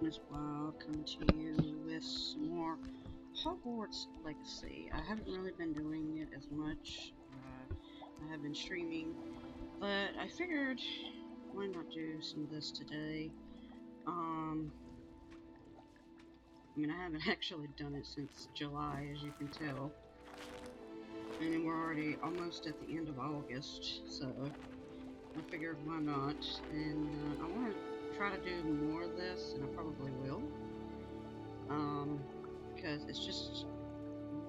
Miss Wild coming to you with some more Hogwarts Legacy. I haven't really been doing it as much. I have been streaming, but I figured why not do some of this today. I mean, I haven't actually done it since July, as you can tell. And then we're already almost at the end of August, so I figured why not. And I want to try to do more of this, and I probably will. Because it's just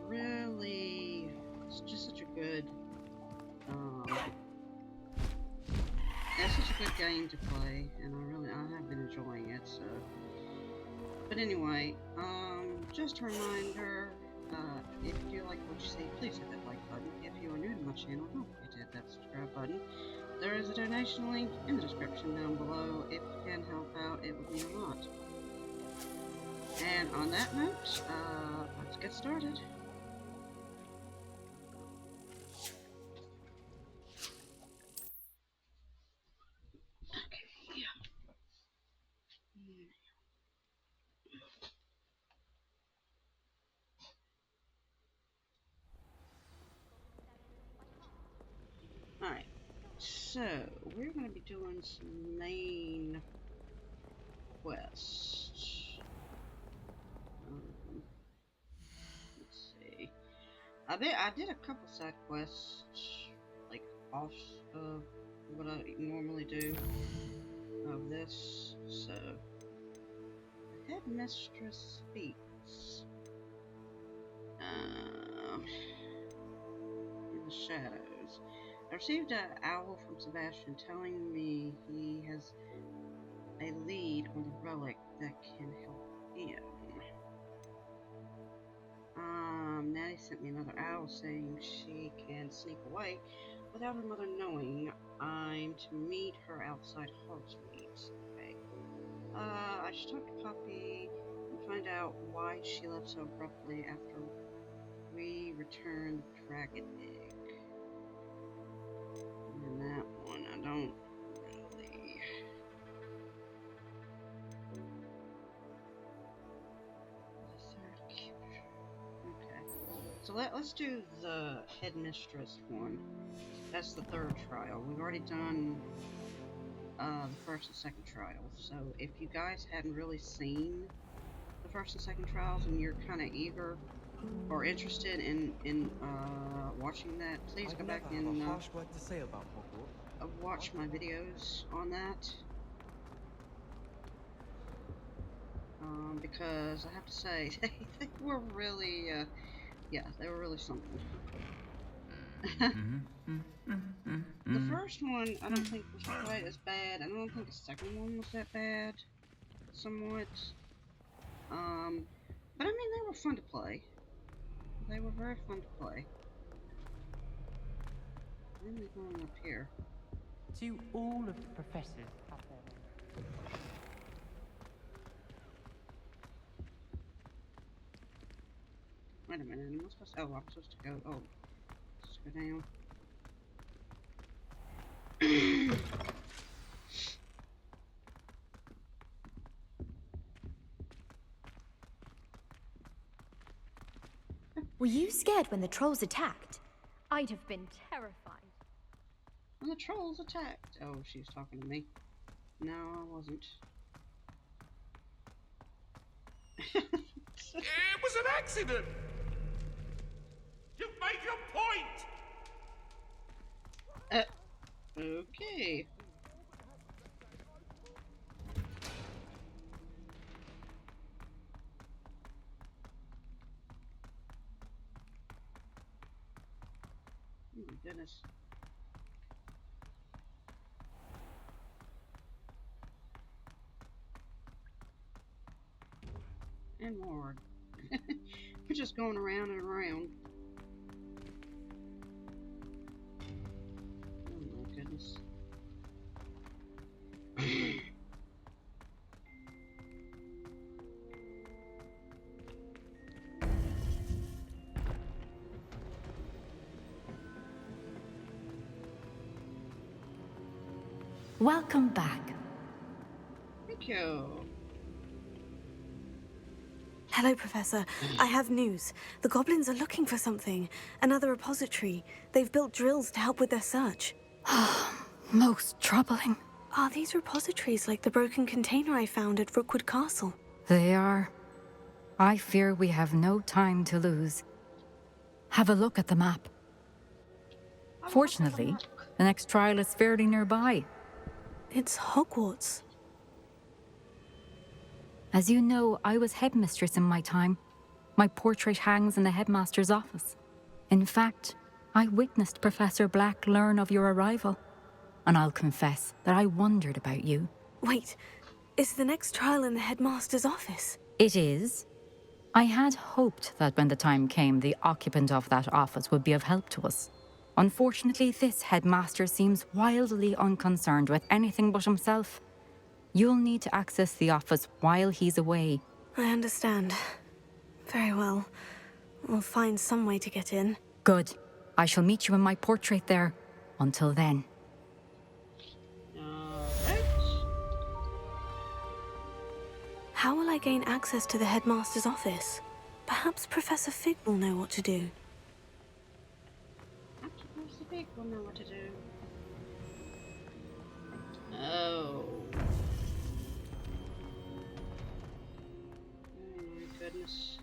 really, it's just such a good, it's such a good game to play, and I have been enjoying it, so. But anyway, just a reminder, if you do like what you see, please hit that like button. If you are new to my channel, don't forget to hit that subscribe button. There is a donation link in the description down below. If you can help out, it would mean a lot. And on that note, let's get started. Alright, so we're going to be doing some main quests. Let's see. I did a couple side quests, like off of what I normally do of this. So, the headmistress speaks. In the shadows. I received an owl from Sebastian telling me he has a lead on the relic that can help him. Natty sent me another owl saying she can sneak away without her mother knowing. I'm to meet her outside Hogsmeade. Okay. I should talk to Poppy and find out why she left so abruptly after we returned the dragon egg. And that one, I don't really. Okay. So let's do the headmistress one. That's the third trial. We've already done the first and second trials. So if you guys hadn't really seen the first and second trials and you're kind of eager or interested in watching that, please go back and watch my videos on that. Because I have to say, they were really, yeah, they were really something. The first one, I don't think was quite as bad. I don't think the second one was that bad, somewhat. But I mean, they were fun to play. They were very fun to play. Where are we going up here? To all of the professors out there. Wait a minute, am I supposed to, oh, I'm supposed to go, oh, let's go down. Were you scared when the trolls attacked? I'd have been terrified. When the trolls attacked. Oh, she was talking to me. No, I wasn't. It was an accident! You've made your point! Okay. Oh my goodness. And more. We're just going around and around. Oh my goodness. Welcome back. Thank you. Hello, Professor. I have news. The goblins are looking for something. Another repository. They've built drills to help with their search. Most troubling. Are these repositories like the broken container I found at Rookwood Castle? They are. I fear we have no time to lose. Have a look at the map. Fortunately, the next trial is fairly nearby. It's Hogwarts. As you know, I was headmistress in my time. My portrait hangs in the headmaster's office. In fact, I witnessed Professor Black learn of your arrival. And I'll confess that I wondered about you. Wait, is the next trial in the headmaster's office? It is. I had hoped that when the time came, the occupant of that office would be of help to us. Unfortunately, this headmaster seems wildly unconcerned with anything but himself. You'll need to access the office while he's away. I understand. Very well. We'll find some way to get in. Good. I shall meet you in my portrait there. Until then. Alright. How will I gain access to the headmaster's office? Perhaps Professor Fig will know what to do. Perhaps the pig will know what to do. Oh. Oh my goodness.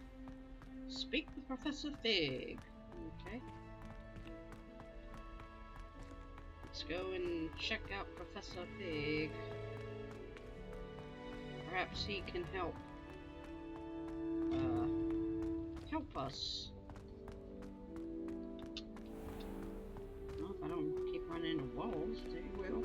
Speak with Professor Fig. Okay. Let's go and check out Professor Fig. Perhaps he can help us. Well, if I don't keep running into walls, they will.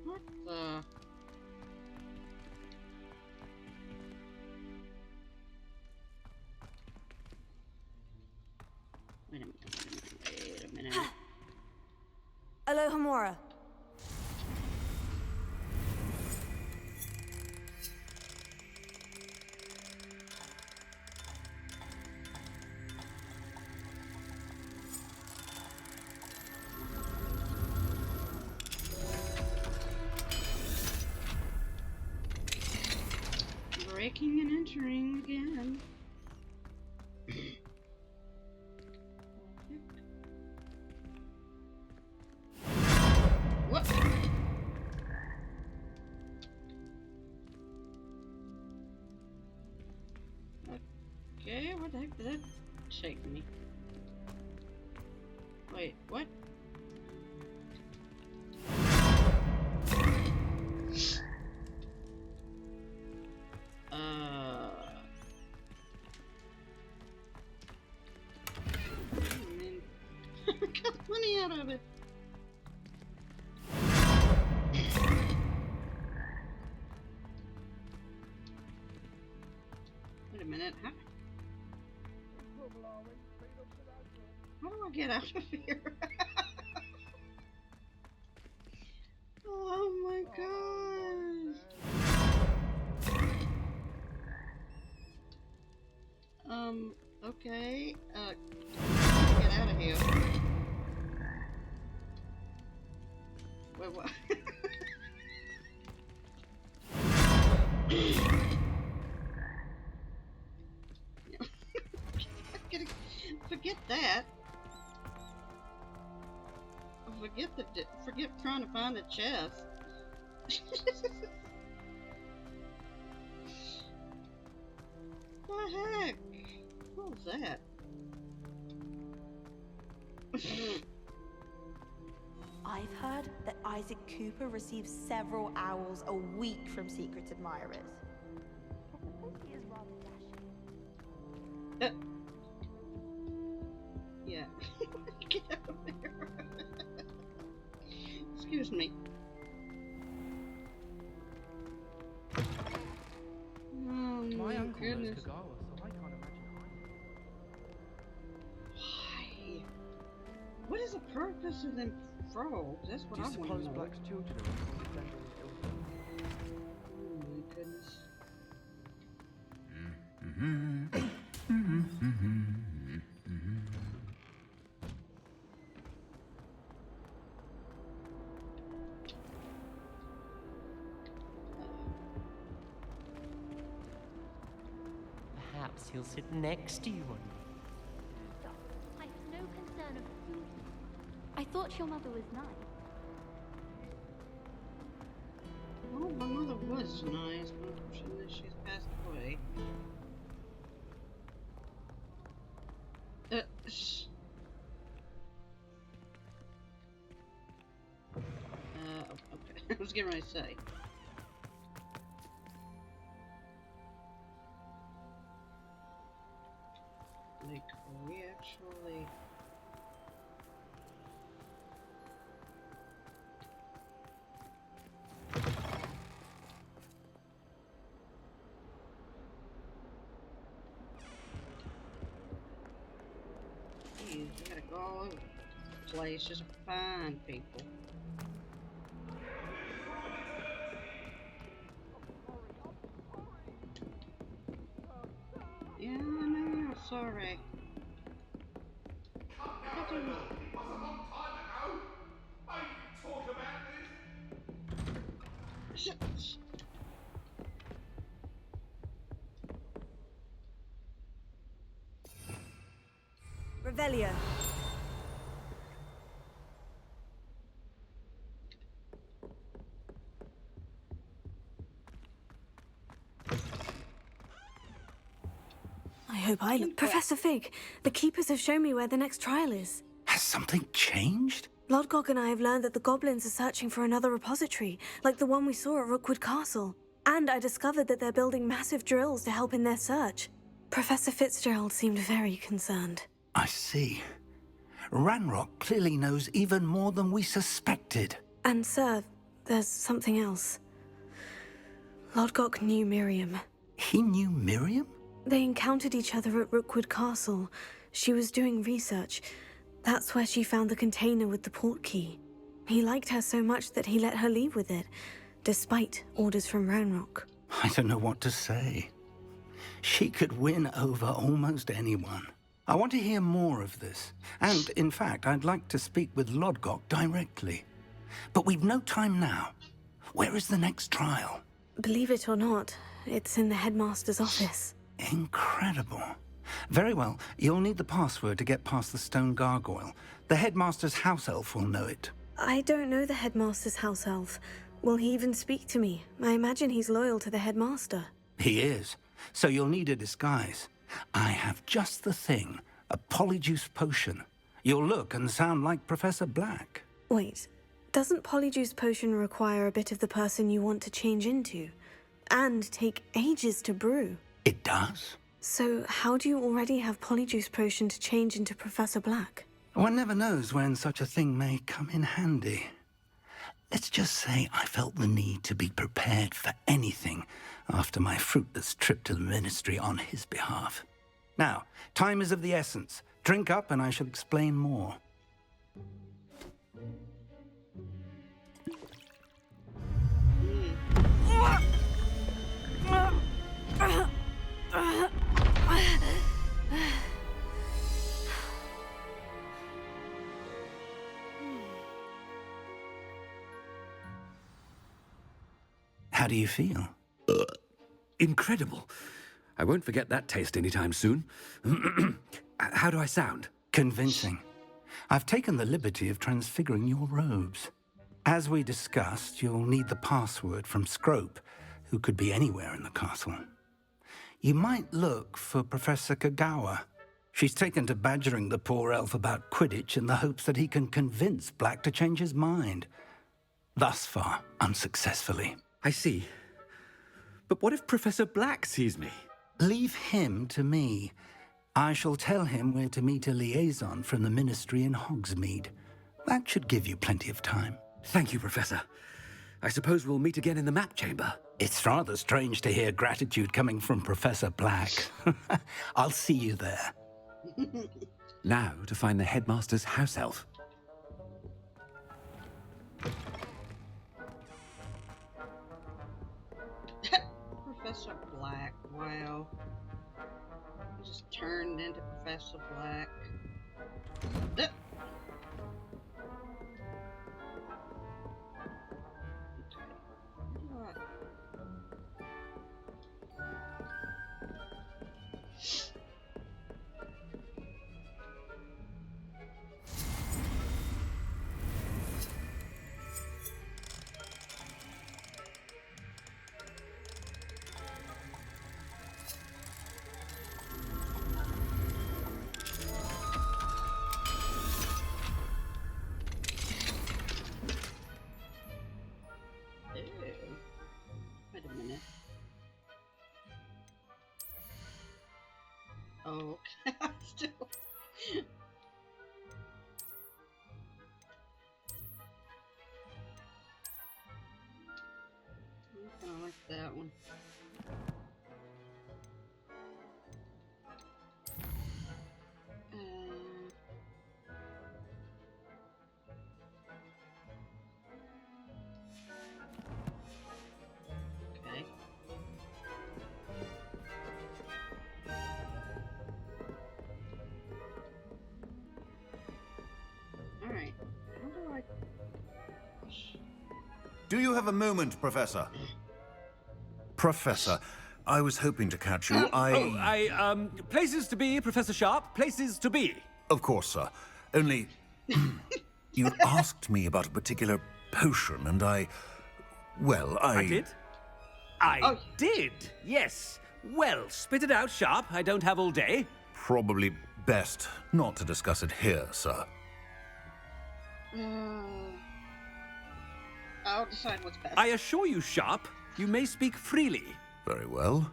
What the? Wait a minute. Alohomora. Breaking and entering again. What? Okay, what the heck did that take me? Wait, what? I mean, I got money out of it. Wait a minute, how do I get out of here? Oh my gosh. Okay, get out of here. Wait, what? Forget that. Forget trying to find the chest. What the heck? What was that? I've heard that Isaac Cooper receives several owls a week from secret admirers. He is rather dashing. Yeah. Get out of there. Excuse me. Oh My my uncle knows goodness. Kagawa, so I can't imagine Why? What is the purpose of them frogs? That's what Do I you want to suppose know. Black's children are also defending his ill? Oh my goodness. Perhaps he'll sit next to you one Stop. I have no concern of who he is. I thought your mother was nice. Well, my mother was nice, but unfortunately she's passed away. Shh. Okay. I was getting ready to say. Like, we actually... Jeez, we gotta go all over the place just to find people. Yeah, I know, sorry. Come now, Ronald. It was a long time ago. Maybe talk about this. Shh. Revelio. I hope I look. Professor Fig, the Keepers have shown me where the next trial is. Has something changed? Lodgok and I have learned that the goblins are searching for another repository, like the one we saw at Rookwood Castle. And I discovered that they're building massive drills to help in their search. Professor Fitzgerald seemed very concerned. I see. Ranrock clearly knows even more than we suspected. And sir, there's something else. Lodgok knew Miriam. He knew Miriam? They encountered each other at Rookwood Castle. She was doing research. That's where she found the container with the port key. He liked her so much that he let her leave with it, despite orders from Ranrock. I don't know what to say. She could win over almost anyone. I want to hear more of this. And, in fact, I'd like to speak with Lodgok directly. But we've no time now. Where is the next trial? Believe it or not, it's in the headmaster's office. Incredible. Very well, you'll need the password to get past the stone gargoyle. The headmaster's house elf will know it. I don't know the headmaster's house elf. Will he even speak to me? I imagine he's loyal to the headmaster. He is. So you'll need a disguise. I have just the thing. A polyjuice potion. You'll look and sound like Professor Black. Wait, doesn't Polyjuice Potion require a bit of the person you want to change into? And take ages to brew? It does. So how do you already have Polyjuice Potion to change into Professor Black? One never knows when such a thing may come in handy. Let's just say I felt the need to be prepared for anything after my fruitless trip to the Ministry on his behalf. Now, time is of the essence. Drink up and I shall explain more. How do you feel? Incredible. I won't forget that taste anytime soon. How do I sound? Convincing. I've taken the liberty of transfiguring your robes. As we discussed, you'll need the password from Scrope, who could be anywhere in the castle. You might look for Professor Kagawa. She's taken to badgering the poor elf about Quidditch in the hopes that he can convince Black to change his mind. Thus far, unsuccessfully. I see. But what if Professor Black sees me? Leave him to me. I shall tell him we're to meet a liaison from the Ministry in Hogsmeade. That should give you plenty of time. Thank you, Professor. I suppose we'll meet again in the map chamber. It's rather strange to hear gratitude coming from Professor Black. I'll see you there. Now to find the headmaster's house elf. Professor Black, wow. He just turned into Professor Black. Wait a minute. Oh, okay. Still. I kind of like that one. Okay. Alright. How do I... Do you have a moment, Professor? Professor, I was hoping to catch you. Places to be, Professor Sharp. Places to be. Of course, sir. Only... you asked me about a particular potion, and I did? I did, yes. Well, spit it out, Sharp. I don't have all day. Probably best not to discuss it here, sir. I'll decide what's best. I assure you, Sharp, you may speak freely. Very well.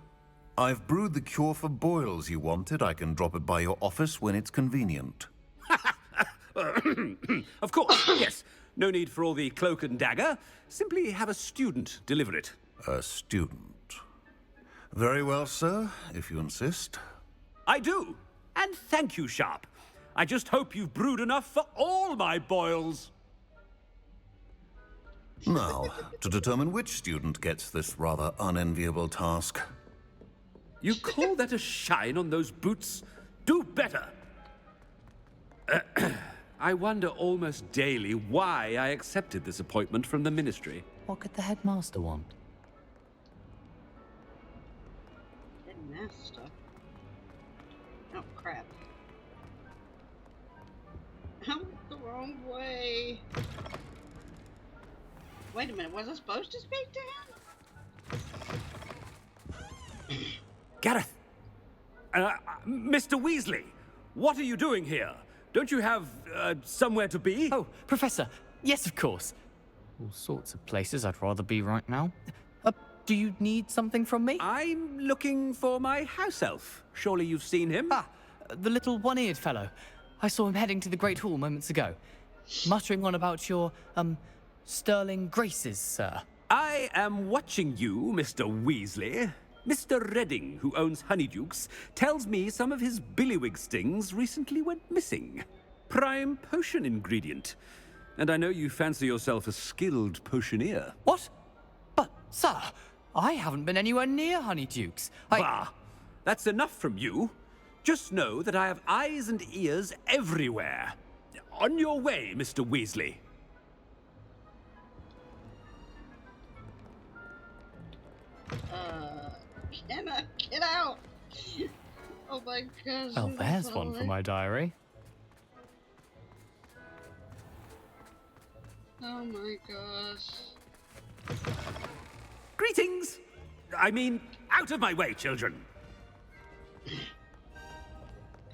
I've brewed the cure for boils you wanted. I can drop it by your office when it's convenient. Of course, yes. No need for all the cloak and dagger. Simply have a student deliver it. A student. Very well, sir, if you insist. I do. And thank you, Sharp. I just hope you've brewed enough for all my boils. Now, to determine which student gets this rather unenviable task. You call that a shine on those boots? Do better. I wonder almost daily why I accepted this appointment from the Ministry. What could the headmaster want? Headmaster? Oh, crap. I went the wrong way. Wait a minute, was I supposed to speak to him? Gareth! Mr. Weasley, what are you doing here? Don't you have, somewhere to be? Oh, Professor. Yes, of course. All sorts of places I'd rather be right now. Do you need something from me? I'm looking for my house elf. Surely you've seen him? Ah, the little one-eared fellow. I saw him heading to the Great Hall moments ago. Muttering on about your, sterling graces, sir. I am watching you, Mr. Weasley. Mr. Redding, who owns Honeydukes, tells me some of his billywig stings recently went missing. Prime potion ingredient. And I know you fancy yourself a skilled potioneer. What? But, sir, I haven't been anywhere near Honeydukes. Bah! That's enough from you. Just know that I have eyes and ears everywhere. On your way, Mr. Weasley. Can I get out? Oh my gosh. Well, there's one for my diary. Oh my gosh. Greetings! I mean, out of my way, children.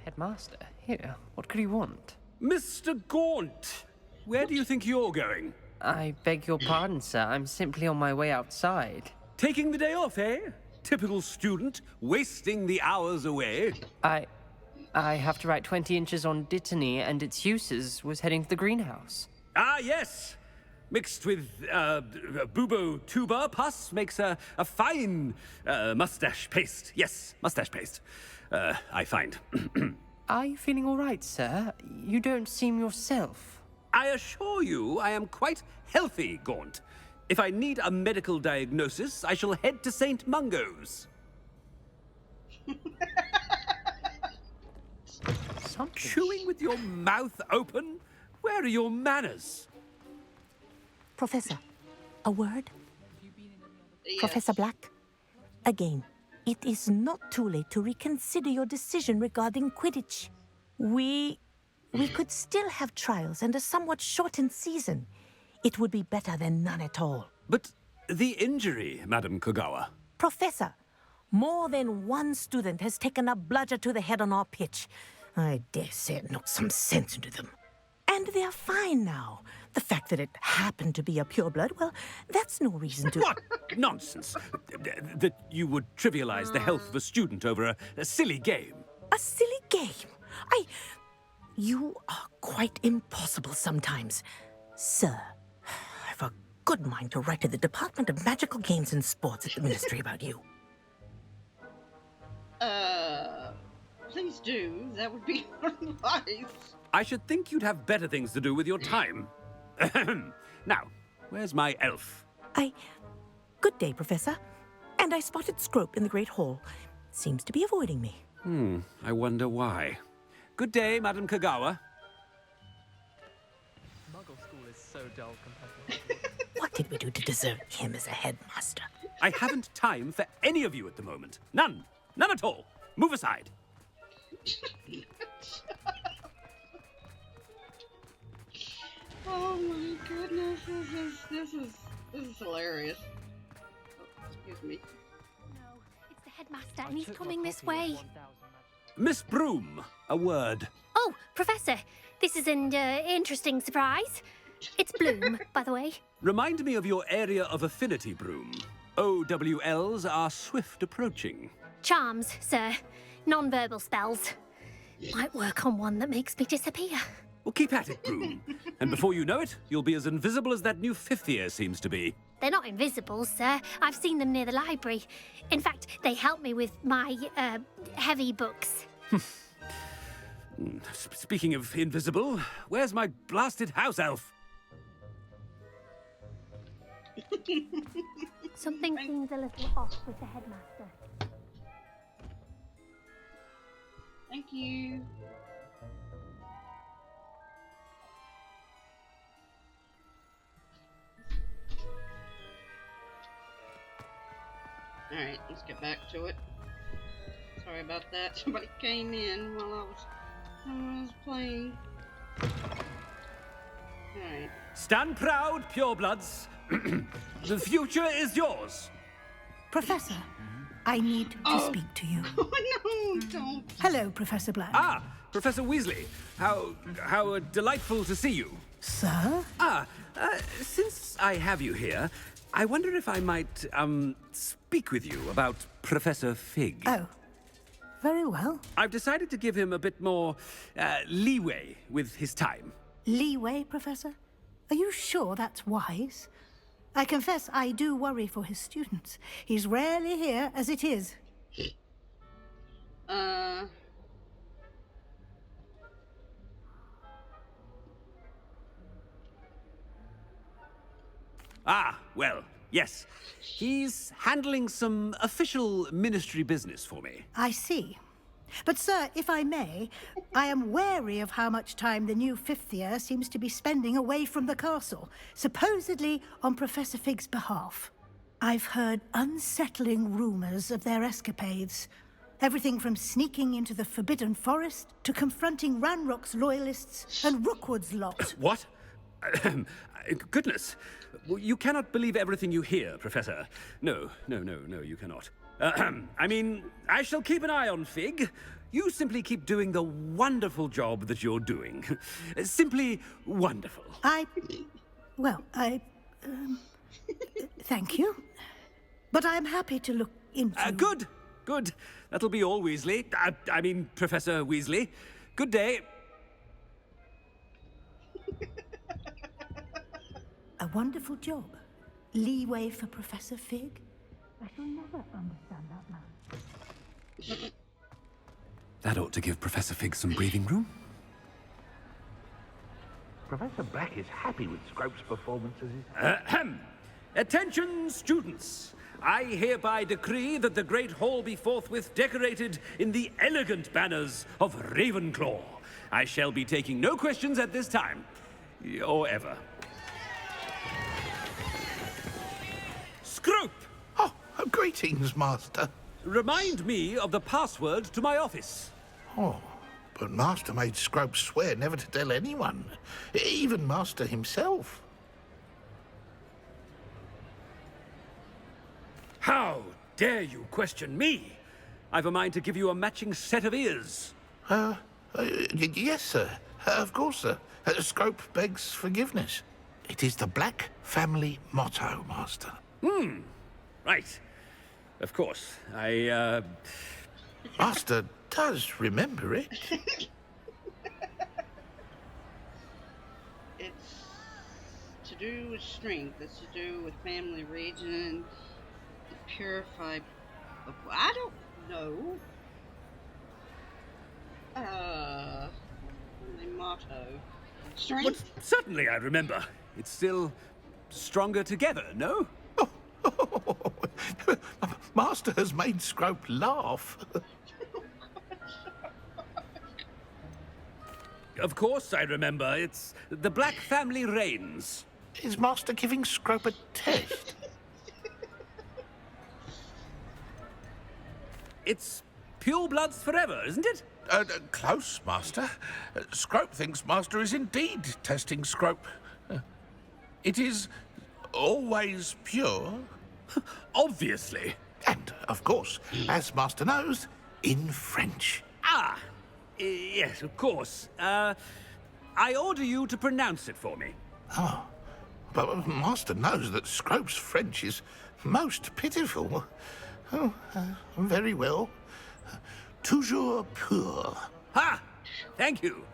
Headmaster, here, what could you want? Mr. Gaunt, where do you think you're going? I beg your pardon, sir. I'm simply on my way outside. Taking the day off, eh? Typical student, wasting the hours away. I have to write 20 inches on Dittany and its uses was heading to the greenhouse. Ah, yes. Mixed with bubo tuber pus makes a fine mustache paste. Yes, mustache paste. I find. Are you feeling all right, sir? You don't seem yourself. I assure you I am quite healthy, Gaunt. If I need a medical diagnosis, I shall head to St. Mungo's. Chewing with your mouth open? Where are your manners? Professor, a word? Yes. Professor Black? Again, it is not too late to reconsider your decision regarding Quidditch. We could still have trials and a somewhat shortened season. It would be better than none at all. But the injury, Madam Kogawa. Professor, more than one student has taken a bludger to the head on our pitch. I dare say it knocked some sense into them. And they're fine now. The fact that it happened to be a pureblood, well, that's no reason to... What nonsense! That you would trivialize the health of a student over a silly game. A silly game? You are quite impossible sometimes. Sir, I've a good mind to write to the Department of Magical Games and Sports at the Ministry about you. Please do. That would be advice. I should think you'd have better things to do with your time. Now, where's my elf? Good day, Professor. And I spotted Scrope in the Great Hall. Seems to be avoiding me. I wonder why. Good day, Madam Kogawa. Muggle school is so dull compared to... What did we do to deserve him as a headmaster? I haven't time for any of you at the moment. None. None at all. Move aside. Oh my goodness, this is hilarious. Oh, excuse me. No, it's the headmaster and he's coming this way. Miss Broom, a word. Oh, Professor, this is an interesting surprise. It's Bloom, by the way. Remind me of your area of affinity, Broom. OWLs are swift approaching. Charms, sir. Non-verbal spells. Might work on one that makes me disappear. Well, keep at it, Broom. And before you know it, you'll be as invisible as that new fifth year seems to be. They're not invisible, sir. I've seen them near the library. In fact, they help me with my, heavy books. Speaking of invisible, where's my blasted house elf? Something seems a little off with the headmaster. Thank you. Alright, let's get back to it. Sorry about that. Somebody came in while I was playing. Alright. Stand proud, purebloods. The future is yours. Professor, I need to speak to you. Oh no, don't. Hello, Professor Black. Ah, Professor Weasley. How delightful to see you. Sir? Since I have you here, I wonder if I might, speak with you about Professor Fig. Oh, very well. I've decided to give him a bit more, leeway with his time. Leeway, Professor? Are you sure that's wise? I confess I do worry for his students. He's rarely here as it is. Ah, well, yes. He's handling some official ministry business for me. I see. But, sir, if I may, I am wary of how much time the new fifth year seems to be spending away from the castle, supposedly on Professor Fig's behalf. I've heard unsettling rumors of their escapades. Everything from sneaking into the Forbidden Forest to confronting Ranrock's loyalists and Rookwood's lot. What? Goodness. Well, you cannot believe everything you hear, Professor. No, you cannot. I mean, I shall keep an eye on Fig. You simply keep doing the wonderful job that you're doing. Simply wonderful. Thank you. But I'm happy to look into... Good. Good. That'll be all, Weasley. I mean, Professor Weasley. Good day. A wonderful job. Leeway for Professor Fig? I shall never understand that man. That ought to give Professor Fig some breathing room. Professor Black is happy with Scrope's performances. Ahem. Attention, students. I hereby decree that the Great Hall be forthwith decorated in the elegant banners of Ravenclaw. I shall be taking no questions at this time. Or ever. Scrope! Oh, greetings, Master. Remind me of the password to my office. Oh, but Master made Scrope swear never to tell anyone. Even Master himself. How dare you question me? I've a mind to give you a matching set of ears. Yes, sir. Of course, sir. Scrope begs forgiveness. It is the Black family motto, Master. Right. Of course. Master does remember it. It's to do with strength. It's to do with family region, the purified. I don't know. My motto. Strength. But certainly I remember. It's still stronger together, no? Master has made Scrope laugh. Of course I remember. It's the Black family reigns. Is Master giving Scrope a test? It's pure bloods forever, isn't it? Close, Master. Scrope thinks Master is indeed testing Scrope. It is always pure. Obviously. And, of course, as Master knows, in French. Ah, yes, of course. I order you to pronounce it for me. Oh, but Master knows that Scrope's French is most pitiful. Oh, very well. Toujours pur. Ha! Thank you.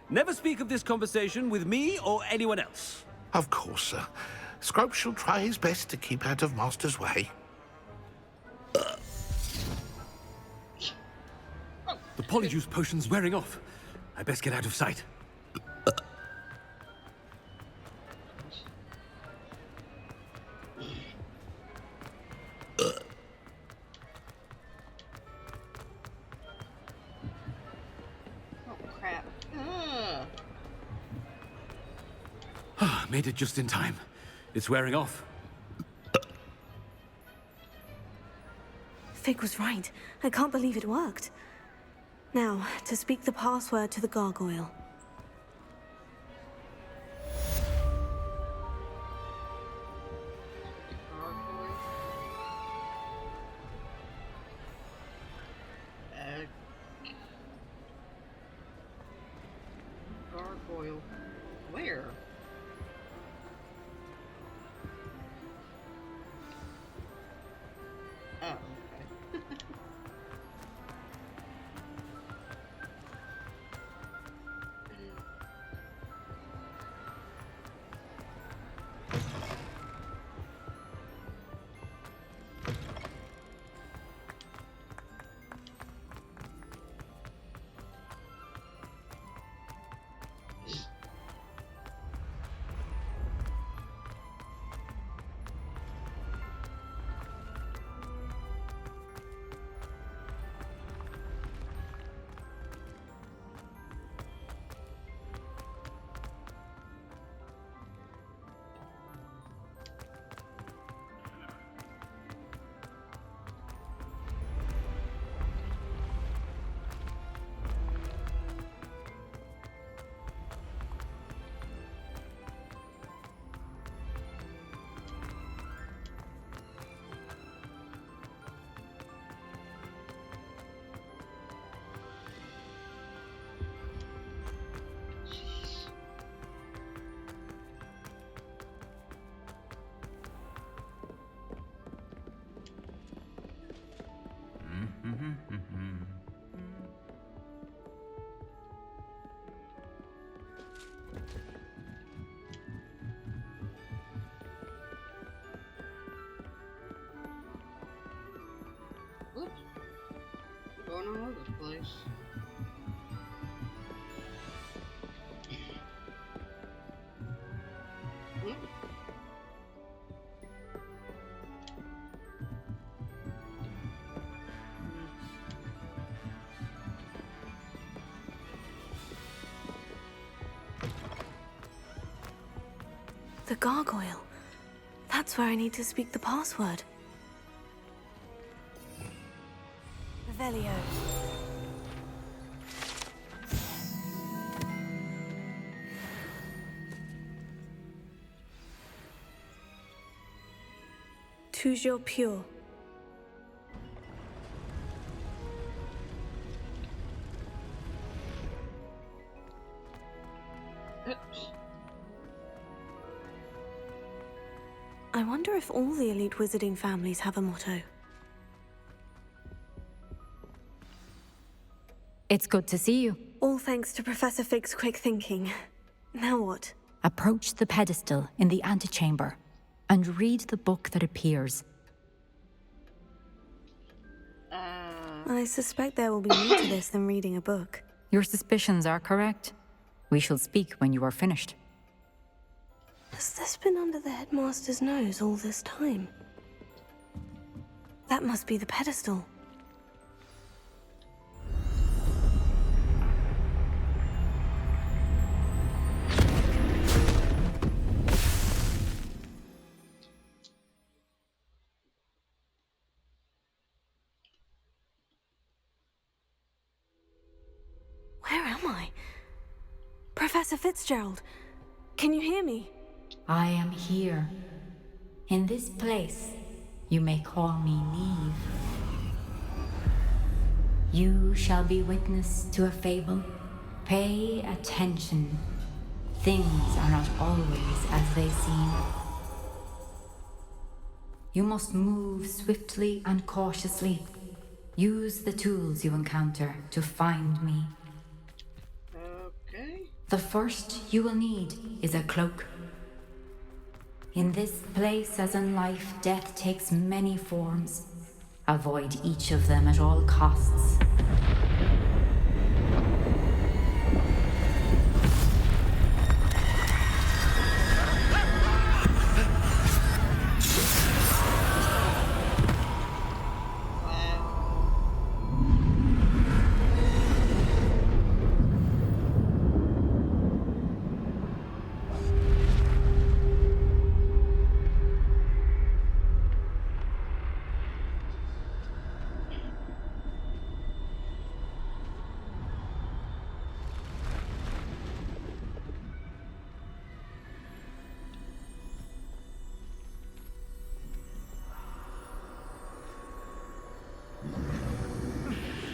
Never speak of this conversation with me or anyone else. Of course, sir. Scrope shall try his best to keep out of Master's way. The polyjuice potion's wearing off. I best get out of sight. Made it just in time. It's wearing off. Fig was right. I can't believe it worked. Now, to speak the password to the gargoyle. Gargoyle. Where? Oh, okay. Whoops. I'm going all over the place. The gargoyle. That's where I need to speak the password. Revelio. Toujours pure. I wonder if all the elite wizarding families have a motto. It's good to see you. All thanks to Professor Fig's quick thinking. Now what? Approach the pedestal in the antechamber and read the book that appears. I suspect there will be more to this than reading a book. Your suspicions are correct. We shall speak when you are finished. Has this been under the headmaster's nose all this time? That must be the pedestal. Where am I? Professor Fitzgerald, can you hear me? I am here. In this place, you may call me Neve. You shall be witness to a fable. Pay attention. Things are not always as they seem. You must move swiftly and cautiously. Use the tools you encounter to find me. Okay. The first you will need is a cloak. In this place, as in life, death takes many forms. Avoid each of them at all costs.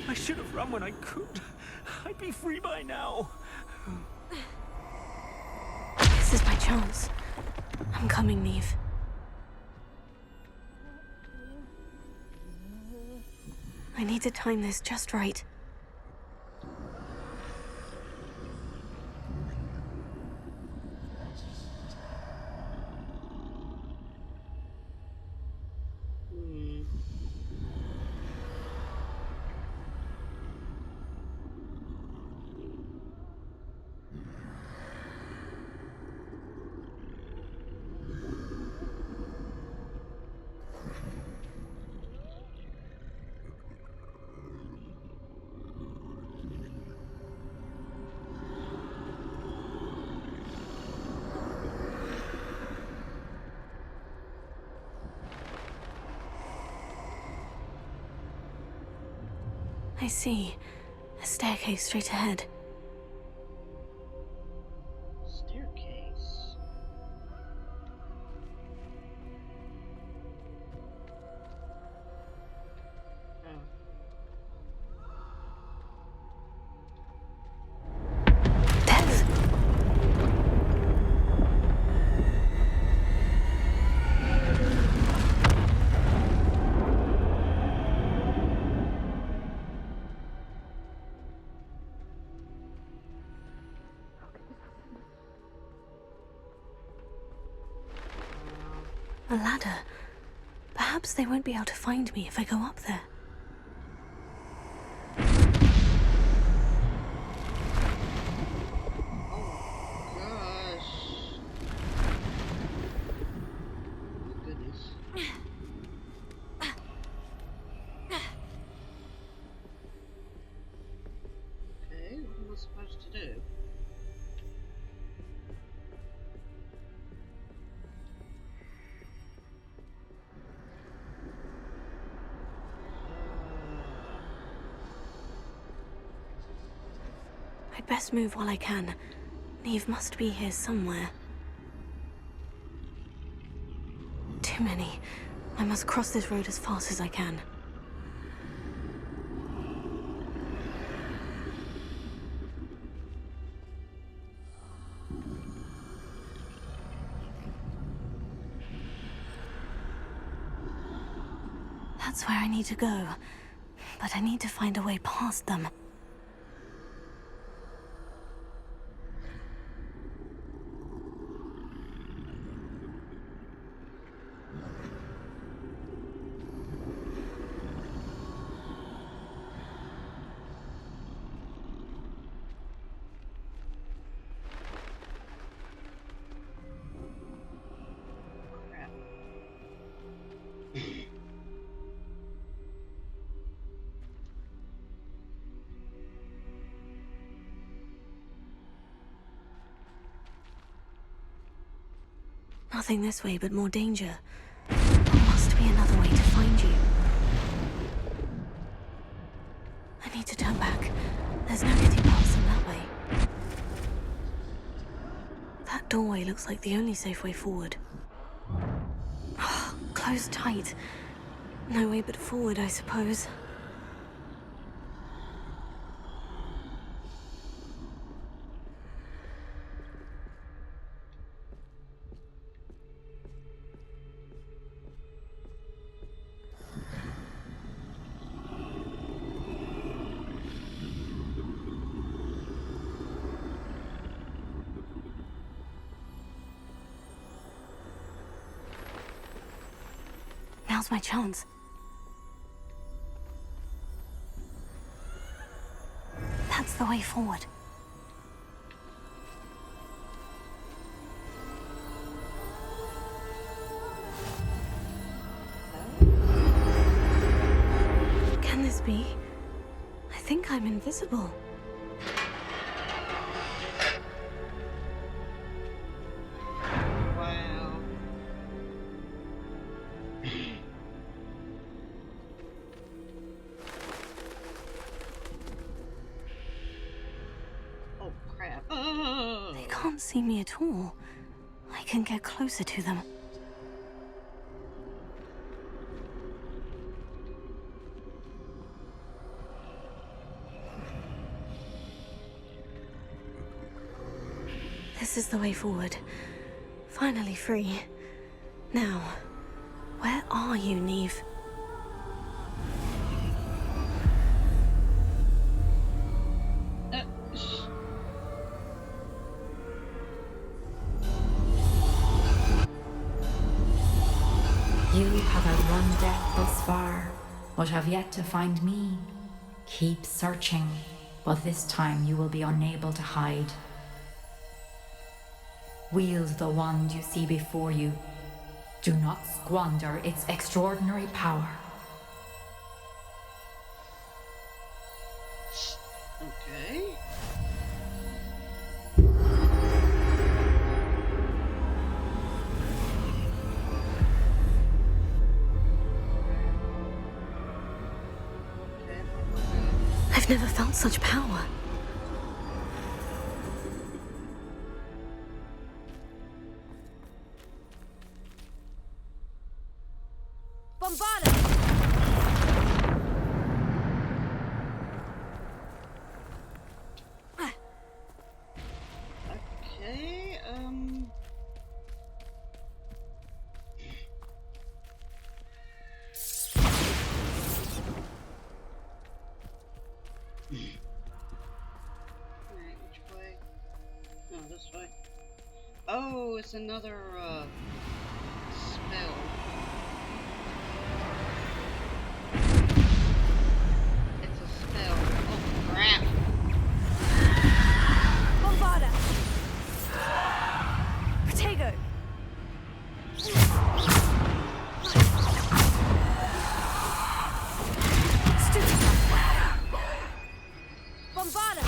I should have run when I could. I'd be free by now. This is my chance. I'm coming, Neve. I need to time this just right. I see. A staircase straight ahead. Staircase. Death! A ladder. Perhaps they won't be able to find me if I go up there. I'd best move while I can. Neve must be here somewhere. Too many. I must cross this road as fast as I can. That's where I need to go. But I need to find a way past them. Nothing this way, but more danger. There must be another way to find you. I need to turn back. There's no getting past them that way. That doorway looks like the only safe way forward. Closed tight. No way but forward, I suppose. Now's my chance. That's the way forward. Can this be? I think I'm invisible. Wow. Oh crap. They can't see me at all. I can get closer to them. This is the way forward. Finally free. Now, where are you, Neve? You have outrun death thus far, but have yet to find me. Keep searching, but this time you will be unable to hide. Wield the wand you see before you. Do not squander its extraordinary power. Okay. I've never felt such power. Okay, Alright, which way? No, this way. Oh, it's another, spell. It's a spell. Oh, crap! Bombarda! Protego! Bombarda!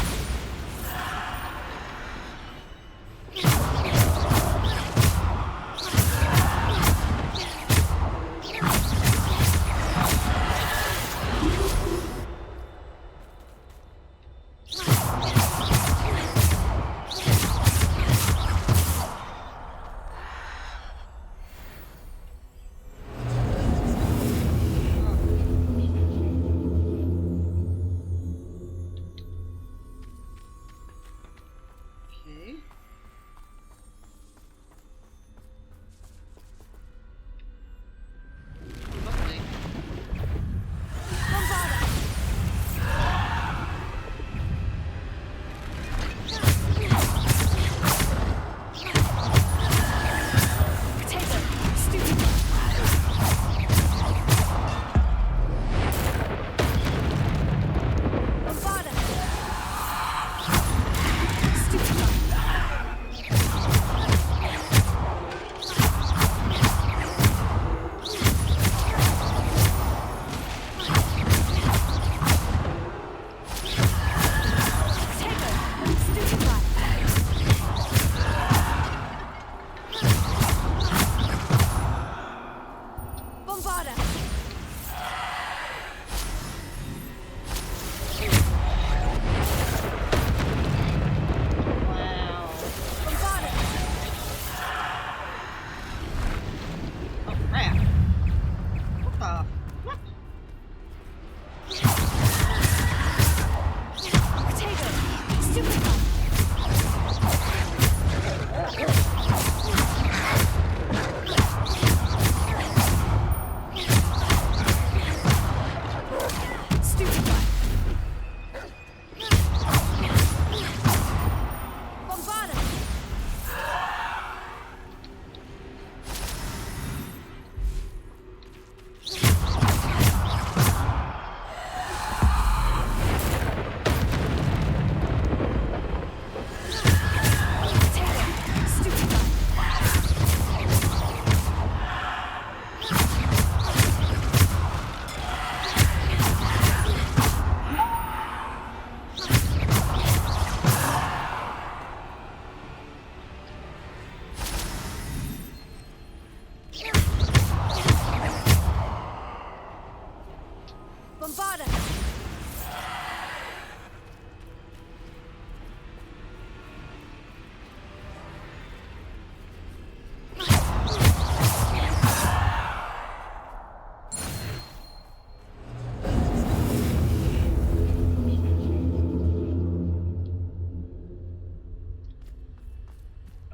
Bombarda!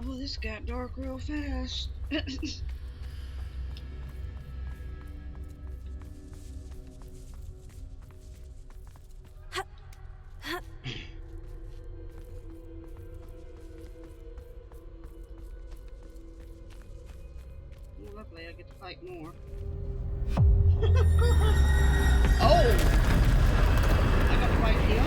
Oh, this got dark real fast. Well, luckily I get to fight more. Oh! I got to fight him?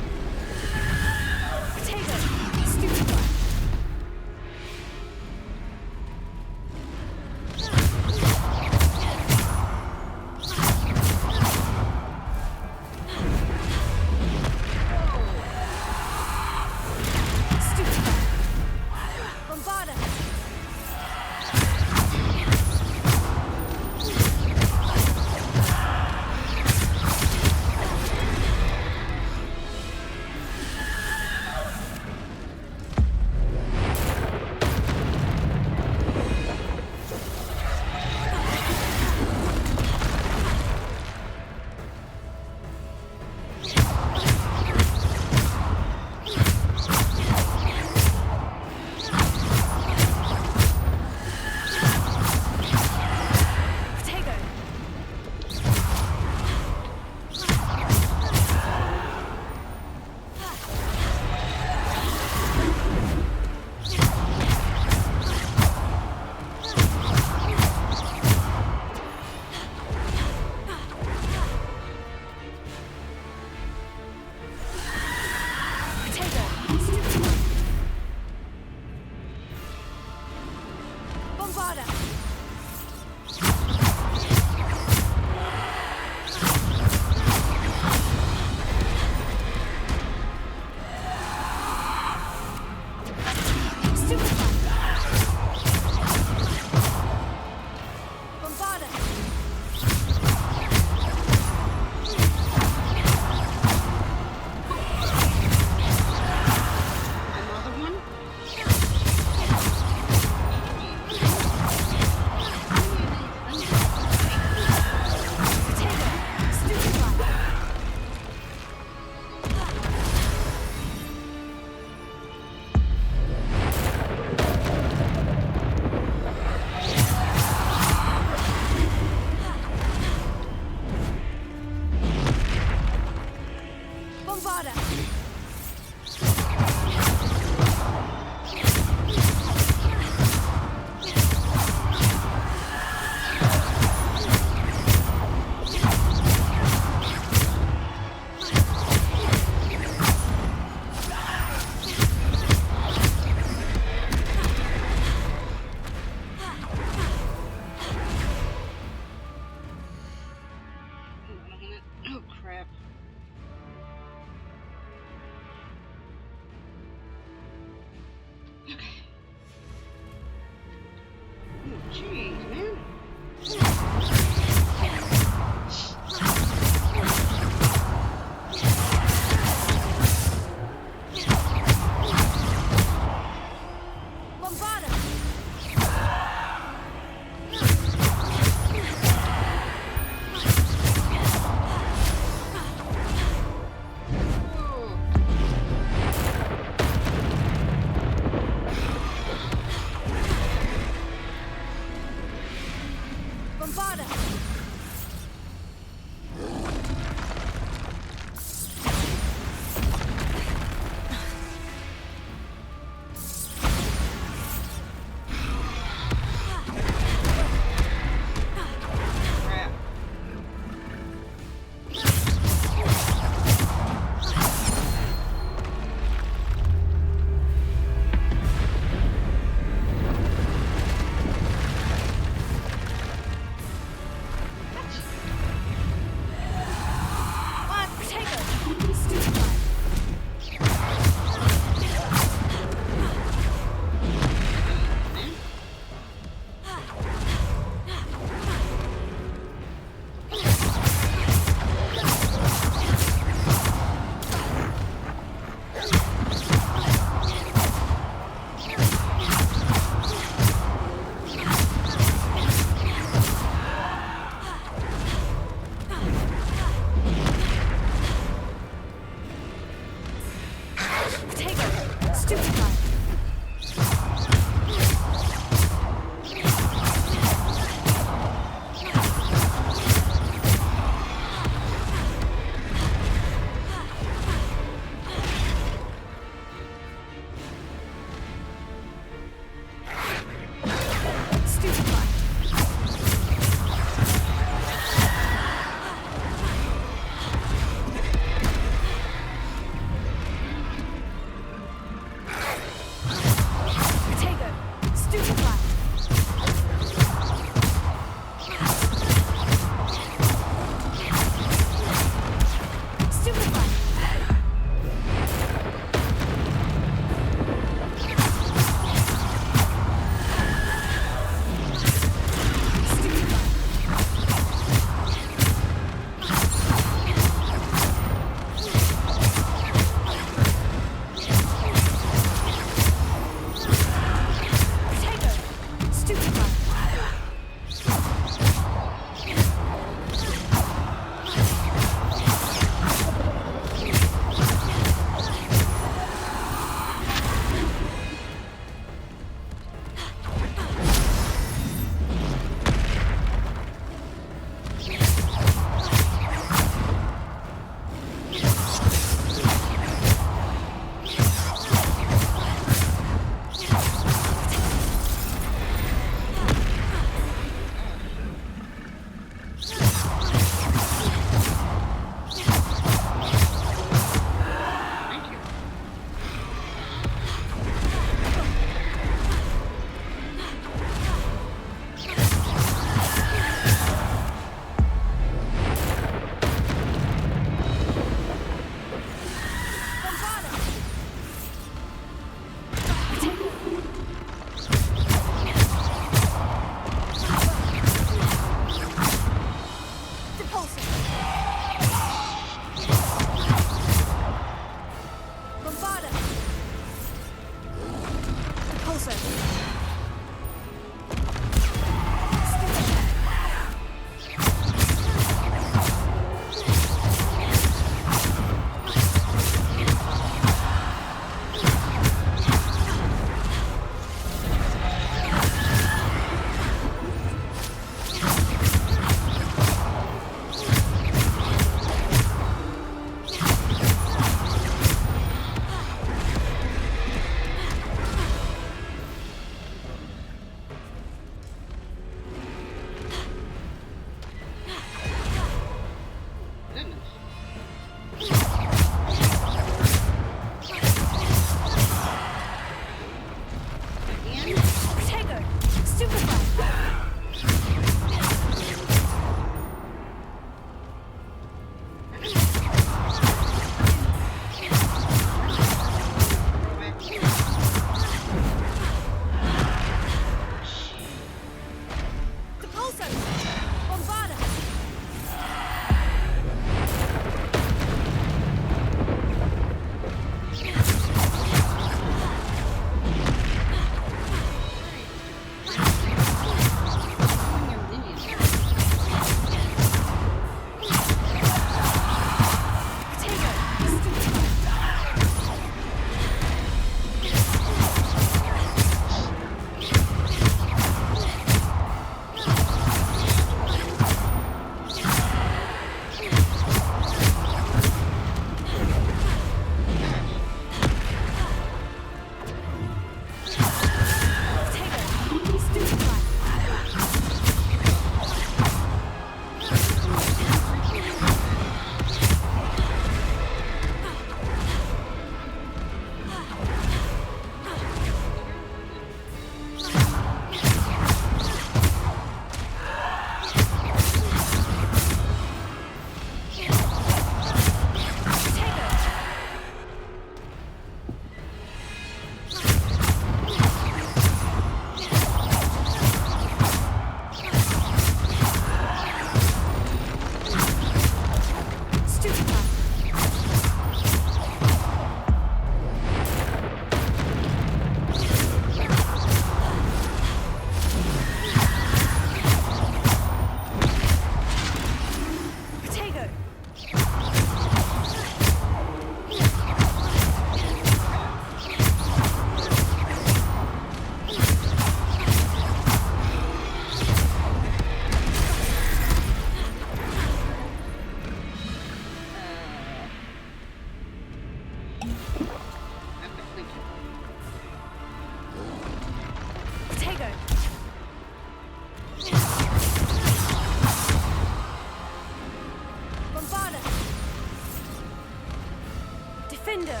Defender.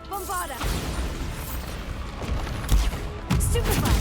Bombarda. Stupefy.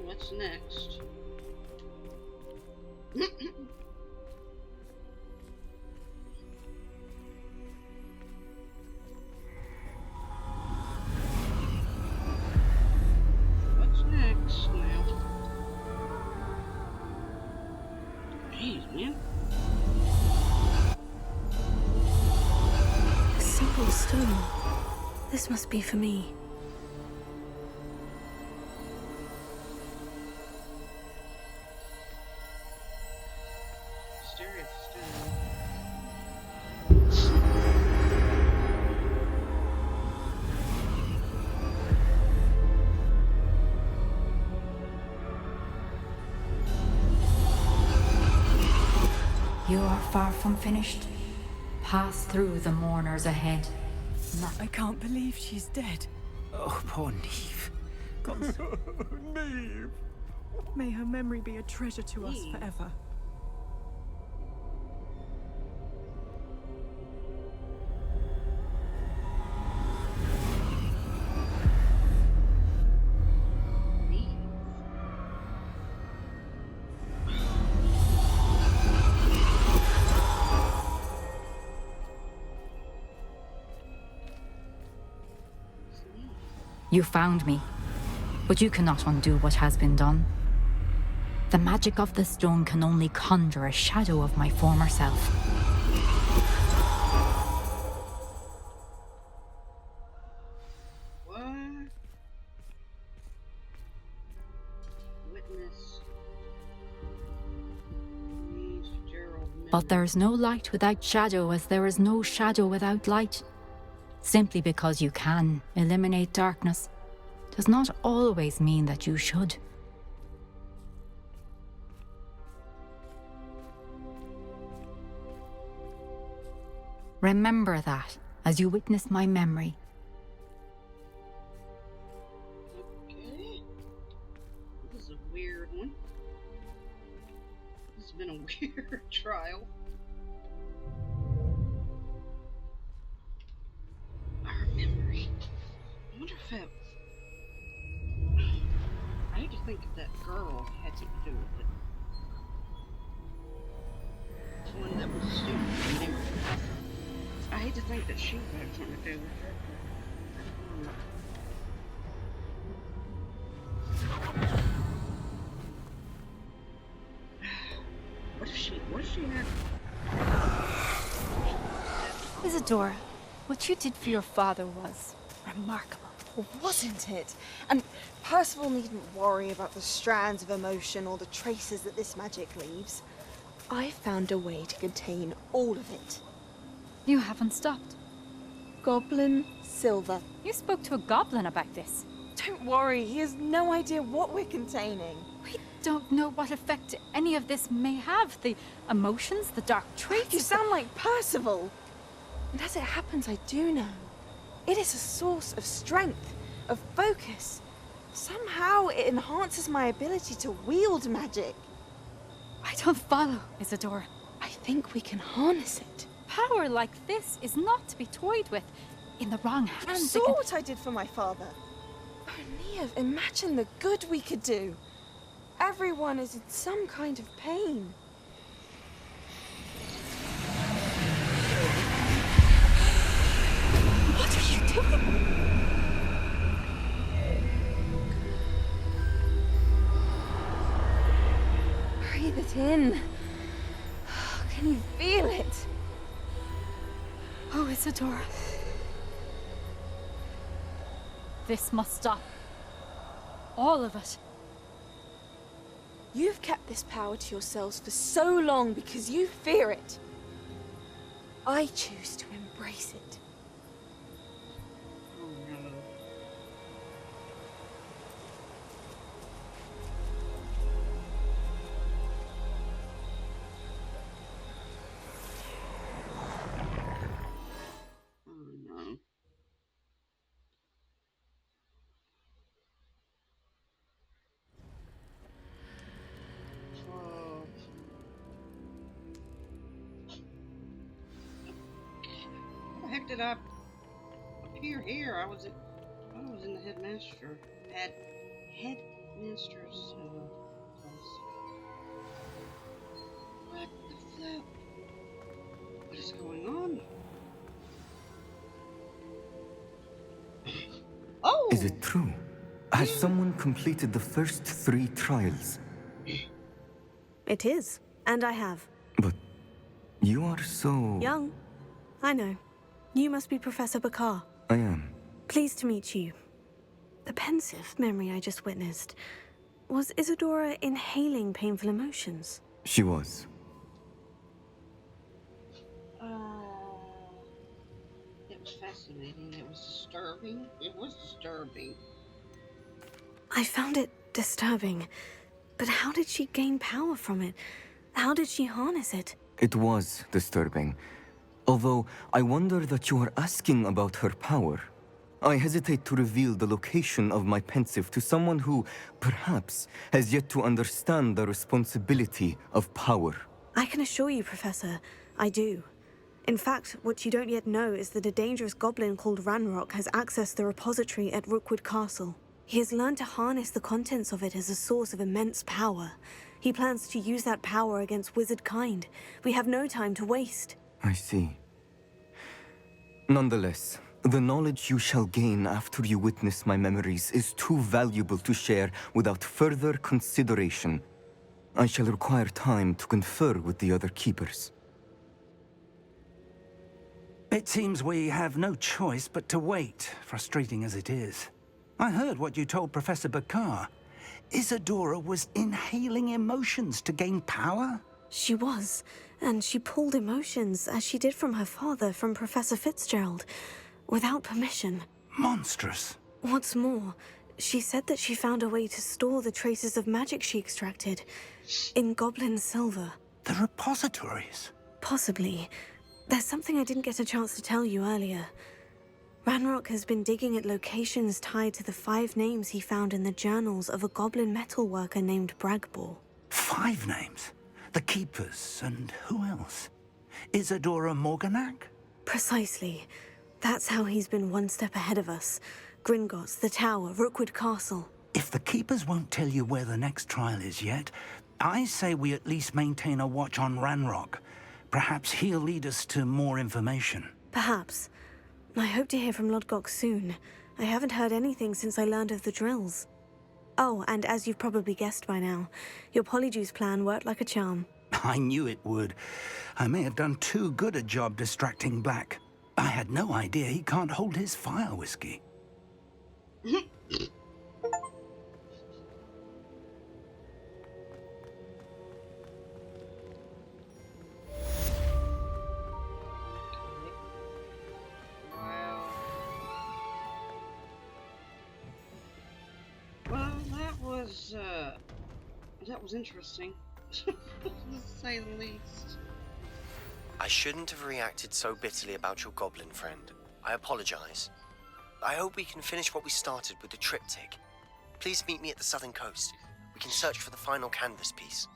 What's next? What's next now? Jeez, man. A simple stone. This must be for me. You are far from finished. Pass through the mourners ahead. I can't believe she's dead. Oh, poor Neve. Neve! May her memory be a treasure to us forever. You found me, but you cannot undo what has been done. The magic of the stone can only conjure a shadow of my former self. What? Witness. But there's no light without shadow, as there is no shadow without light. Simply because you can eliminate darkness does not always mean that you should. Remember that as you witness my memory. Okay. This is a weird one. This has been a weird trial. Our memory. I wonder if that... I hate to think that girl had something to do with it. The one that was stupid. I hate to think that she had something to do with it. What if she had... Isadora, what you did for your father was remarkable. Well, wasn't it? And Percival needn't worry about the strands of emotion or the traces that this magic leaves. I found a way to contain all of it. You haven't stopped. Goblin silver. You spoke to a goblin about this. Don't worry, he has no idea what we're containing. We don't know what effect any of this may have. The emotions, the dark traits. You sound like Percival. And as it happens, I do know. It is a source of strength, of focus. Somehow it enhances my ability to wield magic. I don't follow, Isadora. I think we can harness it. Power like this is not to be toyed with. In the wrong You hands, saw what I did for my father. Oh, Neve, imagine the good we could do. Everyone is in some kind of pain. What are you doing? Breathe it in. Can you feel it? Oh, Isadora. This must stop. All of it. You've kept this power to yourselves for so long because you fear it. I choose to embrace it. Oh no. Oh no. Whoa. How the heck did I appear here? I was in the headmaster's place. What the flip? What is going on? Oh! Is it true? Has someone completed the first 3 trials? It is, and I have. But you are so... Young. I know. You must be Professor Bakar. I am. Pleased to meet you. The pensive memory I just witnessed. Was Isadora inhaling painful emotions? She was. It was fascinating. It was disturbing. It was disturbing. I found it disturbing. But how did she gain power from it? How did she harness it? It was disturbing. Although, I wonder that you are asking about her power. I hesitate to reveal the location of my pensive to someone who, perhaps, has yet to understand the responsibility of power. I can assure you, Professor, I do. In fact, what you don't yet know is that a dangerous goblin called Ranrock has accessed the repository at Rookwood Castle. He has learned to harness the contents of it as a source of immense power. He plans to use that power against wizard kind. We have no time to waste. I see. Nonetheless, the knowledge you shall gain after you witness my memories is too valuable to share without further consideration. I shall require time to confer with the other keepers. It seems we have no choice but to wait, frustrating as it is. I heard what you told Professor Bakar. Isadora was inhaling emotions to gain power? She was, and she pulled emotions, as she did from her father, from Professor Fitzgerald, without permission. Monstrous. What's more, she said that she found a way to store the traces of magic she extracted in goblin silver. The repositories? Possibly. There's something I didn't get a chance to tell you earlier. Ranrock has been digging at locations tied to the 5 names he found in the journals of a goblin metalworker named Bragbor. 5 names? The Keepers, and who else? Isadora Morganac? Precisely. That's how he's been one step ahead of us. Gringotts, the Tower, Rookwood Castle. If the Keepers won't tell you where the next trial is yet, I say we at least maintain a watch on Ranrock. Perhaps he'll lead us to more information. Perhaps. I hope to hear from Lodgok soon. I haven't heard anything since I learned of the drills. Oh, and as you've probably guessed by now, your Polyjuice plan worked like a charm. I knew it would. I may have done too good a job distracting Black. I had no idea he can't hold his fire whiskey. Well, that was interesting, to say the least. I shouldn't have reacted so bitterly about your goblin friend. I apologize. I hope we can finish what we started with the triptych. Please meet me at the southern coast. We can search for the final canvas piece.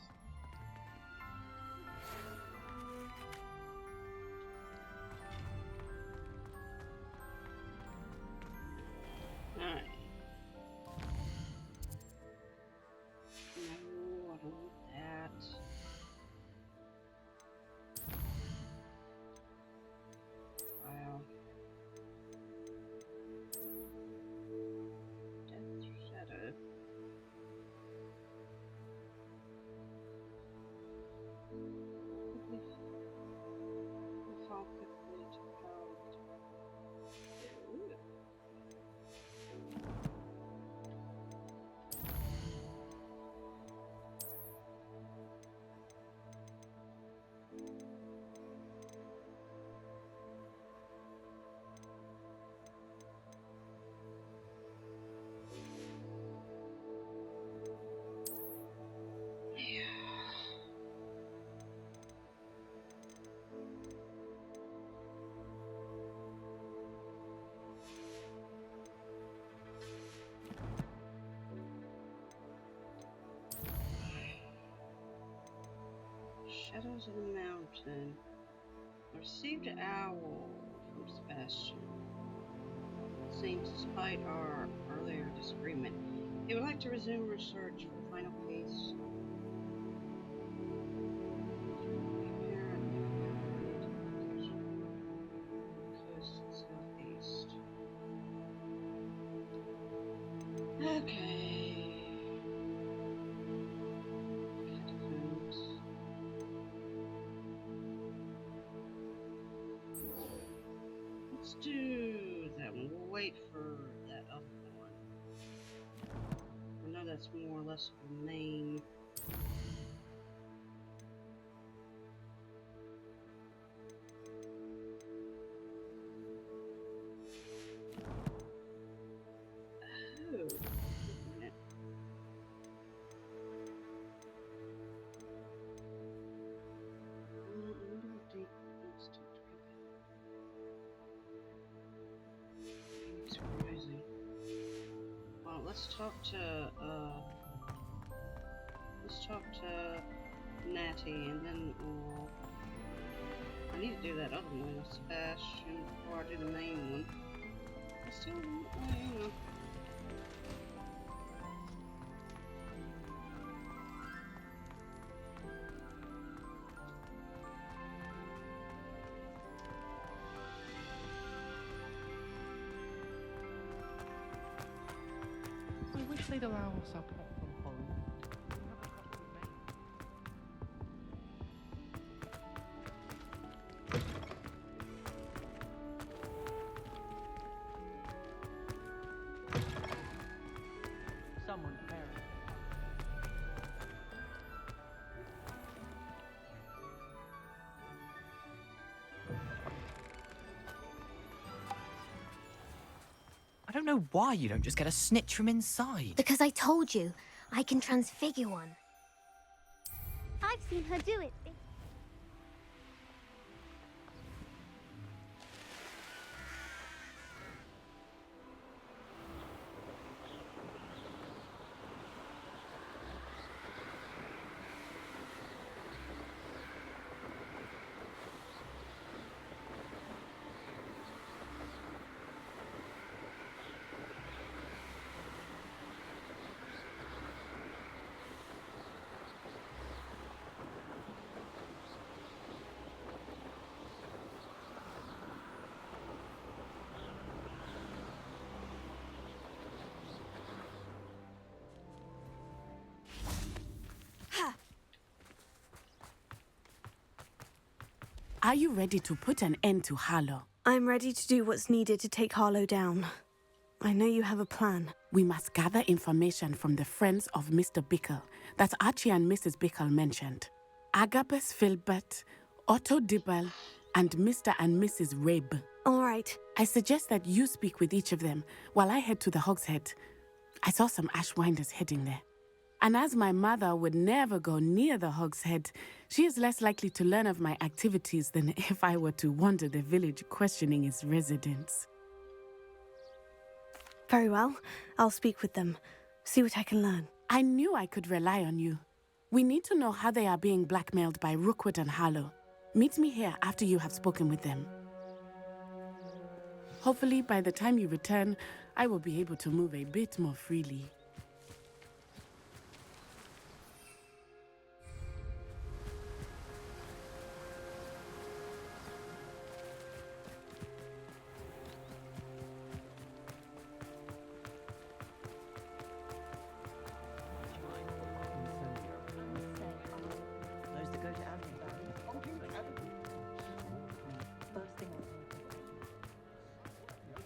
shadows of the mountain. I received an owl from Sebastian. It seems, despite our earlier disagreement, he would like to resume research for the final piece. Coast southeast. Okay. Catacombs. Let's do that one. We'll wait for that other one. I know that's more or less the main. Oh, wait a minute. I wonder how deep it's to It's rising. Well, let's talk to Natty, and then we'll. I need to do that other one with Sebastian before I do the main one. I still, you know. I wish they'd allow us our pet from home. Someone parent. I don't know why you don't just get a snitch from inside. Because I told you, I can transfigure one. I've seen her do it. Are you ready to put an end to Harlow? I'm ready to do what's needed to take Harlow down. I know you have a plan. We must gather information from the friends of Mr. Bickle that Archie and Mrs. Bickle mentioned. Agabus Filbert, Otto Dibble, and Mr. and Mrs. Rabe. All right. I suggest that you speak with each of them while I head to the Hogshead. I saw some Ashwinders heading there. And as my mother would never go near the Hogshead, she is less likely to learn of my activities than if I were to wander the village questioning its residents. Very well. I'll speak with them. See what I can learn. I knew I could rely on you. We need to know how they are being blackmailed by Rookwood and Harlow. Meet me here after you have spoken with them. Hopefully, by the time you return, I will be able to move a bit more freely.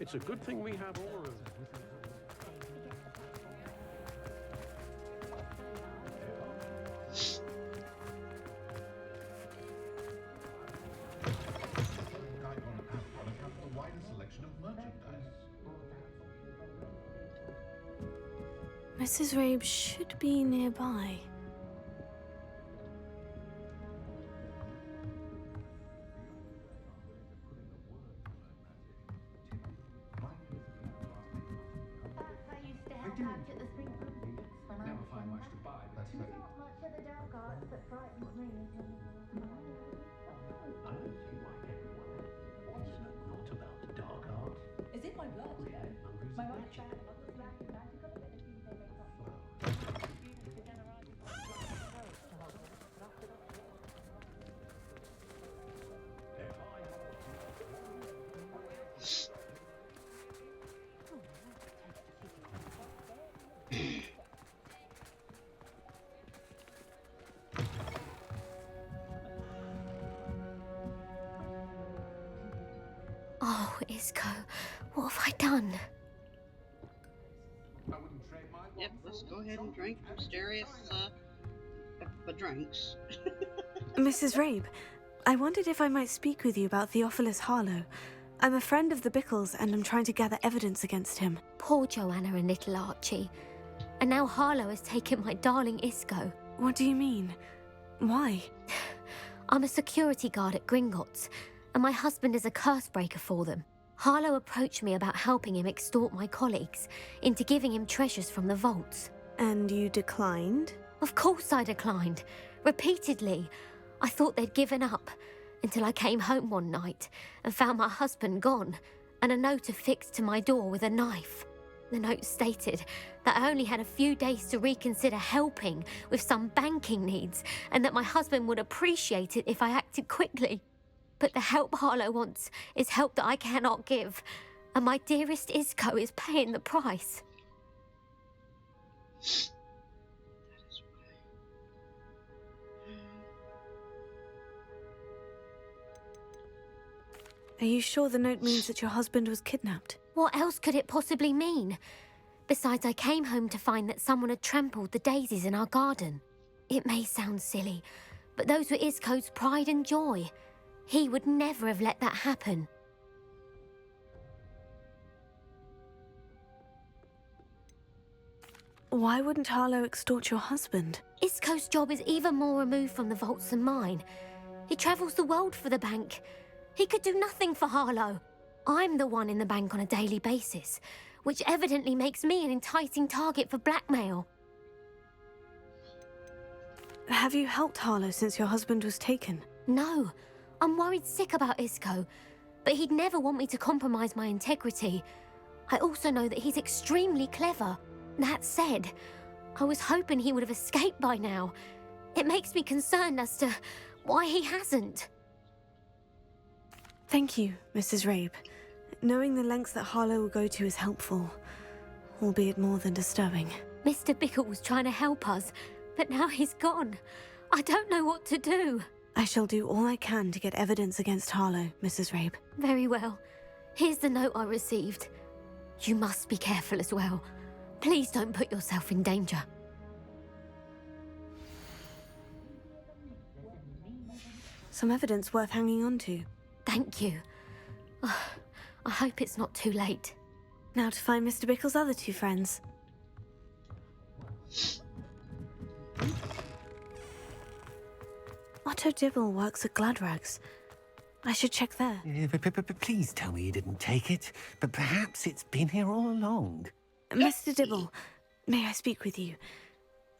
It's a good thing we have all of Mrs. Rabe should be nearby. Never find much to buy, but that's not much of the dark arts that frightens me. Oh, Isco, what have I done? Yep, let's go ahead and drink mysterious drinks. Mrs. Rabe, I wondered if I might speak with you about Theophilus Harlow. I'm a friend of the Bickles and I'm trying to gather evidence against him. Poor Joanna and little Archie. And now Harlow has taken my darling Isco. What do you mean? Why? I'm a security guard at Gringotts, and my husband is a curse breaker for them. Harlow approached me about helping him extort my colleagues into giving him treasures from the vaults. And you declined? Of course I declined. Repeatedly. I thought they'd given up, until I came home one night and found my husband gone, and a note affixed to my door with a knife. The note stated that I only had a few days to reconsider helping with some banking needs, and that my husband would appreciate it if I acted quickly. But the help Harlow wants is help that I cannot give, and my dearest Isco is paying the price. Are you sure the note means that your husband was kidnapped? What else could it possibly mean? Besides, I came home to find that someone had trampled the daisies in our garden. It may sound silly, but those were Isco's pride and joy. He would never have let that happen. Why wouldn't Harlow extort your husband? Isco's job is even more removed from the vaults than mine. He travels the world for the bank. He could do nothing for Harlow. I'm the one in the bank on a daily basis, which evidently makes me an enticing target for blackmail. Have you helped Harlow since your husband was taken? No. I'm worried sick about Isco, but he'd never want me to compromise my integrity. I also know that he's extremely clever. That said, I was hoping he would have escaped by now. It makes me concerned as to why he hasn't. Thank you, Mrs. Rabe. Knowing the lengths that Harlow will go to is helpful, albeit more than disturbing. Mr. Bickle was trying to help us, but now he's gone. I don't know what to do. I shall do all I can to get evidence against Harlow, Mrs. Rabe. Very well. Here's the note I received. You must be careful as well. Please don't put yourself in danger. Some evidence worth hanging on to. Thank you. I hope it's not too late. Now to find Mr. Bickle's other two friends. Otto Dibble works at Gladrags. I should check there. Please tell me you didn't take it, but perhaps it's been here all along. Mr. Dibble, may I speak with you?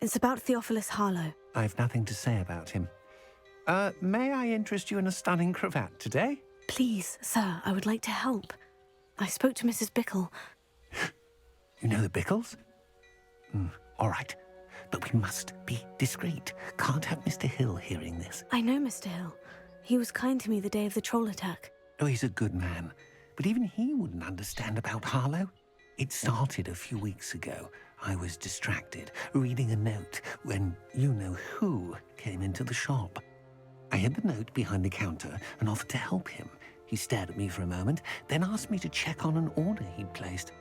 It's about Theophilus Harlow. I've nothing to say about him. May I interest you in a stunning cravat today? Please, sir, I would like to help. I spoke to Mrs. Bickle. You know the Bickles? All right. But we must be discreet. Can't have Mr. Hill hearing this. I know Mr. Hill. He was kind to me the day of the troll attack. Oh, he's a good man. But even he wouldn't understand about Harlow. It started a few weeks ago. I was distracted, reading a note, when you-know-who came into the shop. I hid the note behind the counter and offered to help him. He stared at me for a moment, then asked me to check on an order he'd placed.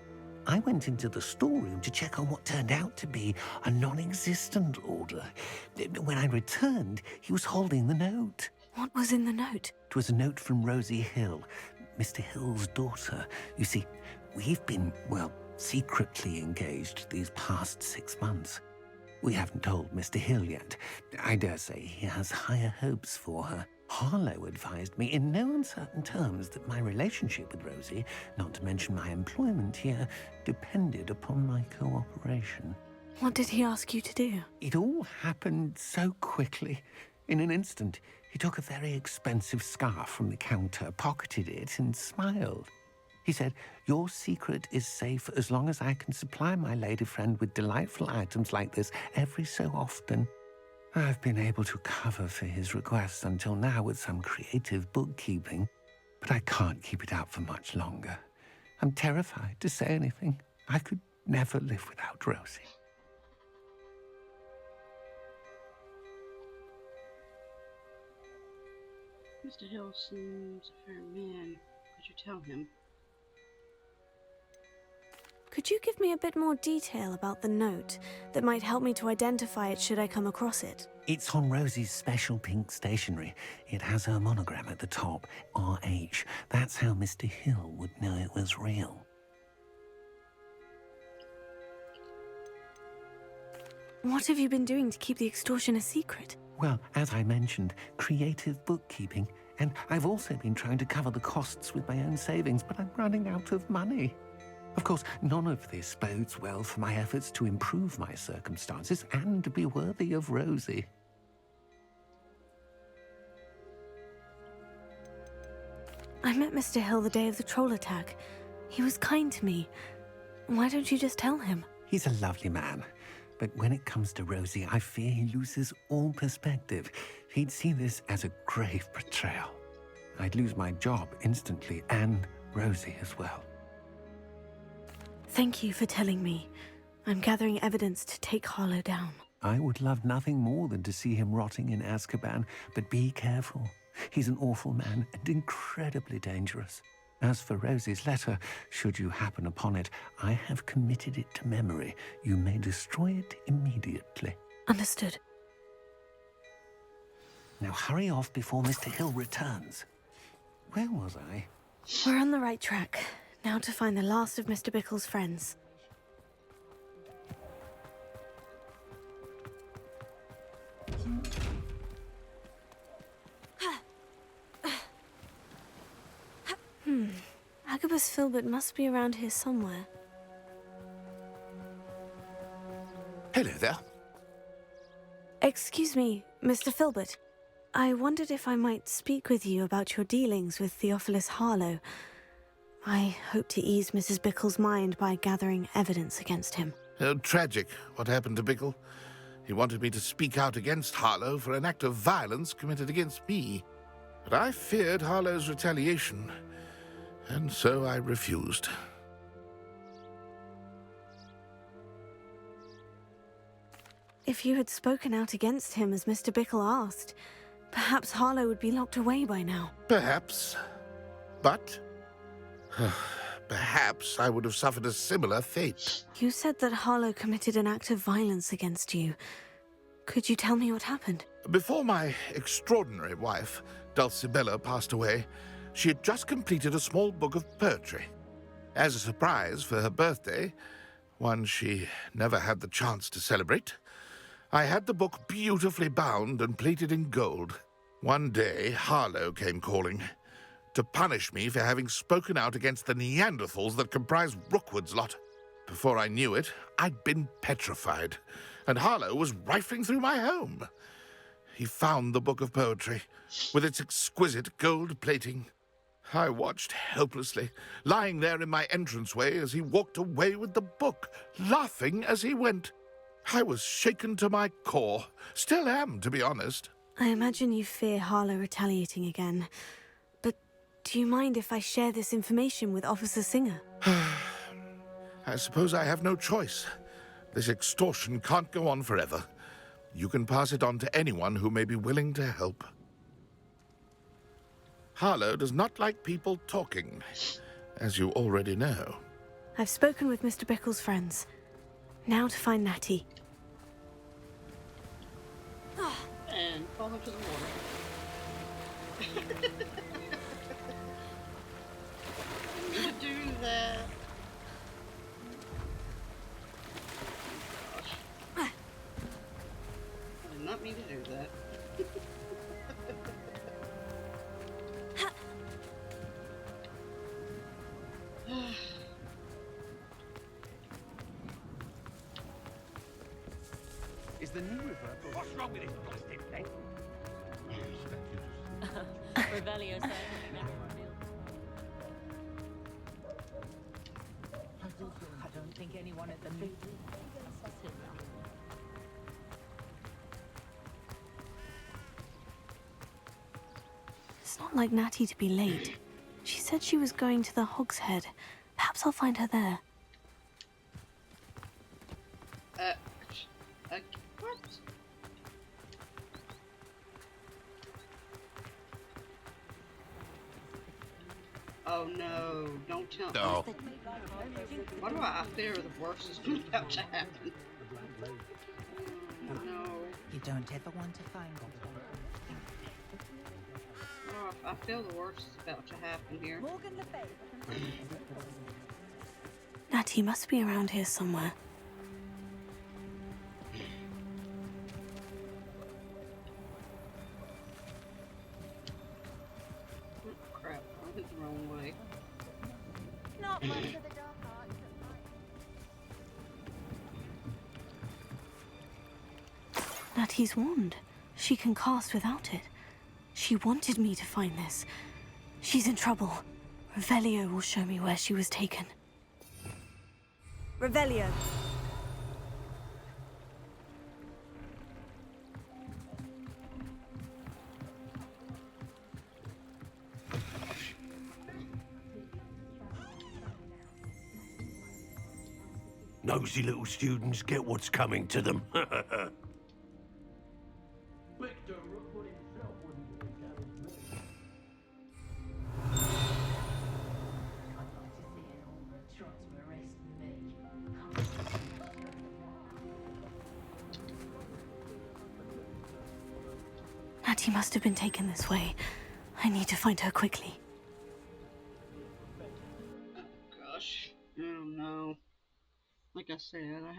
I went into the storeroom to check on what turned out to be a non-existent order. When I returned, he was holding the note. What was in the note? It was a note from Rosie Hill, Mr. Hill's daughter. You see, we've been, secretly engaged these past 6 months. We haven't told Mr. Hill yet. I dare say he has higher hopes for her. Harlow advised me in no uncertain terms that my relationship with Rosie, not to mention my employment here, depended upon my cooperation. What did he ask you to do? It all happened so quickly. In an instant, he took a very expensive scarf from the counter, pocketed it, and smiled. He said, "Your secret is safe as long as I can supply my lady friend with delightful items like this every so often." I've been able to cover for his requests until now with some creative bookkeeping, but I can't keep it out for much longer. I'm terrified to say anything. I could never live without Rosie. Mr. Hill seems a fair man. could you tell him? Could you give me a bit more detail about the note that might help me to identify it should I come across it? It's on Rosie's special pink stationery. It has her monogram at the top, RH. That's how Mr. Hill would know it was real. What have you been doing to keep the extortion a secret? Well, as I mentioned, creative bookkeeping. And I've also been trying to cover the costs with my own savings, but I'm running out of money. Of course, none of this bodes well for my efforts to improve my circumstances and be worthy of Rosie. I met Mr. Hill the day of the troll attack. He was kind to me. Why don't you just tell him? He's a lovely man. But when it comes to Rosie, I fear he loses all perspective. He'd see this as a grave betrayal. I'd lose my job instantly, and Rosie as well. Thank you for telling me. I'm gathering evidence to take Harlow down. I would love nothing more than to see him rotting in Azkaban, but be careful. He's an awful man and incredibly dangerous. As for Rosie's letter, should you happen upon it, I have committed it to memory. You may destroy it immediately. Understood. Now hurry off before Mr. Hill returns. Where was I? We're on the right track. Now to find the last of Mr. Bickle's friends. Agabus Filbert must be around here somewhere. Hello there. Excuse me, Mr. Filbert. I wondered if I might speak with you about your dealings with Theophilus Harlow. I hope to ease Mrs. Bickle's mind by gathering evidence against him. Oh, tragic what happened to Bickle. He wanted me to speak out against Harlow for an act of violence committed against me. But I feared Harlow's retaliation, and so I refused. If you had spoken out against him as Mr. Bickle asked, perhaps Harlow would be locked away by now. Perhaps. But perhaps I would have suffered a similar fate. You said that Harlow committed an act of violence against you. Could you tell me what happened? Before my extraordinary wife, Dulcibella, passed away, she had just completed a small book of poetry. As a surprise for her birthday, one she never had the chance to celebrate, I had the book beautifully bound and plated in gold. One day, Harlow came calling to punish me for having spoken out against the Neanderthals that comprise Rookwood's lot. Before I knew it, I'd been petrified, and Harlow was rifling through my home. He found the book of poetry, with its exquisite gold plating. I watched helplessly, lying there in my entranceway as he walked away with the book, laughing as he went. I was shaken to my core. Still am, to be honest. I imagine you fear Harlow retaliating again. But do you mind if I share this information with Officer Singer? I suppose I have no choice. This extortion can't go on forever. You can pass it on to anyone who may be willing to help. Harlow does not like people talking, as you already know. I've spoken with Mr. Bickle's friends. Now to find Natty. And fall into the water. You do that. Gosh. I did not mean to do that. Is the new river... What's wrong with this plastic thing? Revelio said. I don't think anyone at the meeting. It's not like Natty to be late. She said she was going to the Hog's Head. Perhaps I'll find her there. What? Oh no, don't tell me. No. Why do I fear the worst is about to happen? No. You don't ever want to find it. Oh, I feel the worst is about to happen here. Natty must be around here somewhere. Oh, crap, I went the wrong way. Not much of the dark arts at night. Natty's wand. She can cast without it. She wanted me to find this. She's in trouble. Revelio will show me where she was taken. Revelio. Nosy little students get what's coming to them. Natty must have been taken this way. I need to find her quickly. Gosh, I don't know. Like I said, I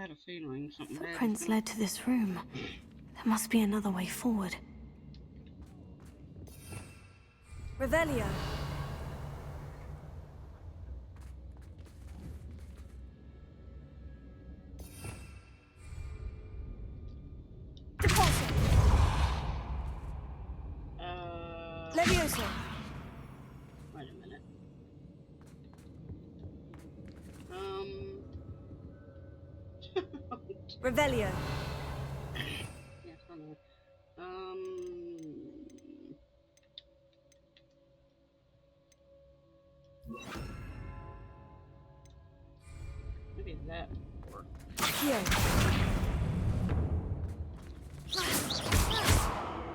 had a feeling something bad. Footprints led to this room. There must be another way forward. Revelio. Levioso. Wait a minute. Revelio. Yes, I know. Maybe that would work. Accio.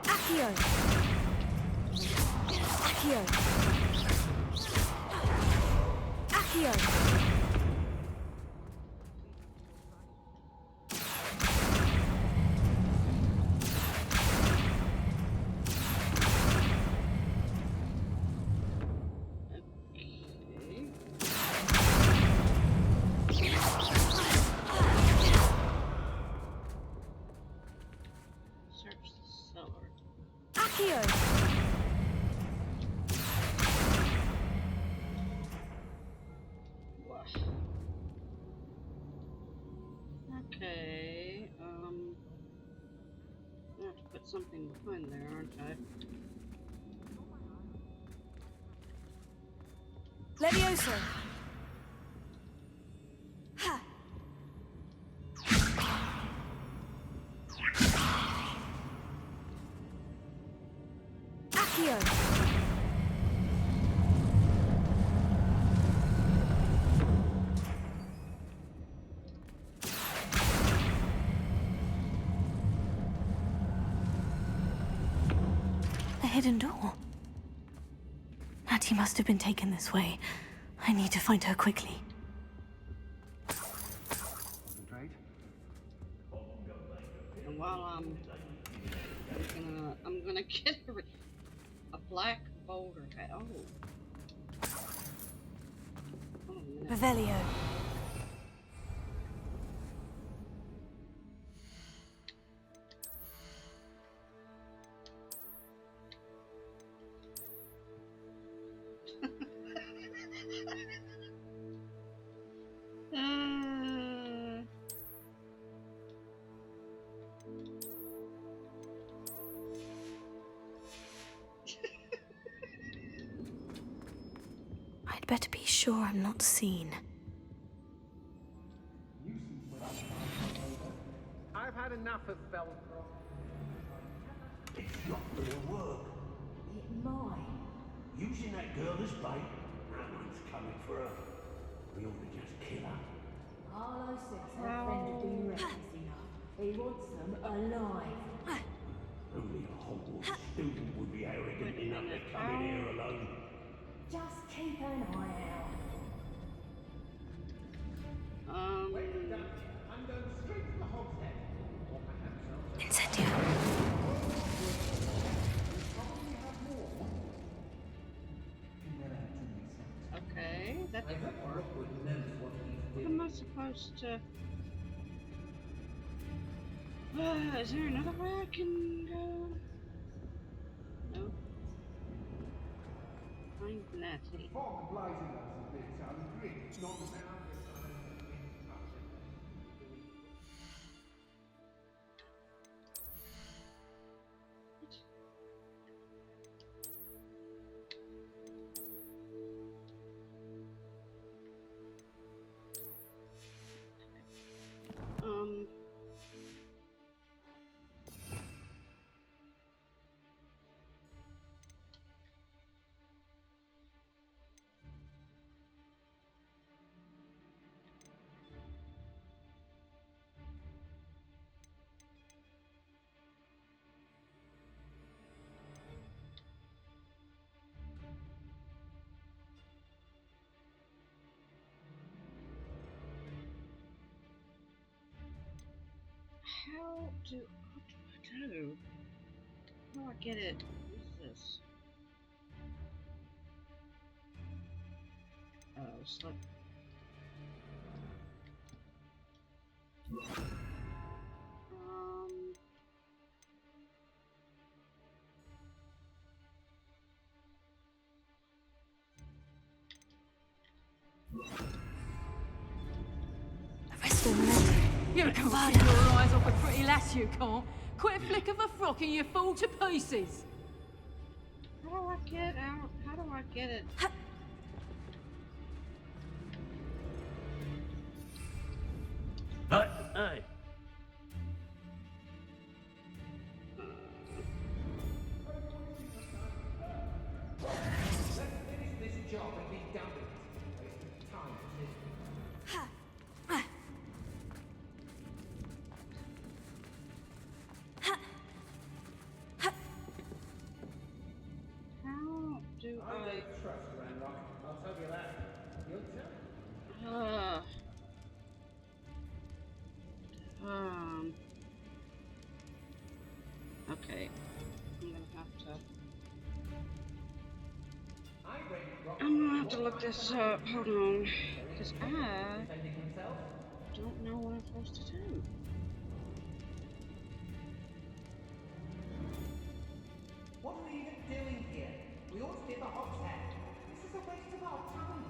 Accio. Accio. Accio. Search the cellar. Accio. Wow. Okay, I have to put something behind there, aren't I? Levioso. Ha. Accio. A hidden door. Natty must have been taken this way. I need to find her quickly. And while I'm gonna get a black boulder hat. Oh. Hold on a minute. Revelio. I'd better be sure I'm not seen. I've had enough of Velcro. It's not gonna work. It might. Using that girl as bait, no one's coming for her. We ought to just kill her. Carlo says her friend had been reckless enough. He wants them alive. Only a Hogwarts student would be arrogant enough to come in here alone. Just keep an eye out. I'm going straight to the Hog's Head. Or perhaps I'll Incendio. probably have more. Okay, that I didn't hope work. Rookwood knows what he's What doing. am I supposed to... is there another way I can go? No. Find Natty. Fog blighted us a bit, I'm grit, not sound. What do I do? How do I get it? What is this? Oh, slip. You can't keep your eyes off a pretty lass, you can't. Quick flick of a frock and you fall to pieces. How do I get out? How do I get it? Hey. Let's finish this job and be done with it. Waste of time, How do I don't trust Ranrock, I'll tell you that. You'll tell. Okay. I'm gonna have to look this up. Hold on. Because I don't know what I'm supposed to do. What are we even doing here? We ought to be at the Hog's Head. This is a waste of our time.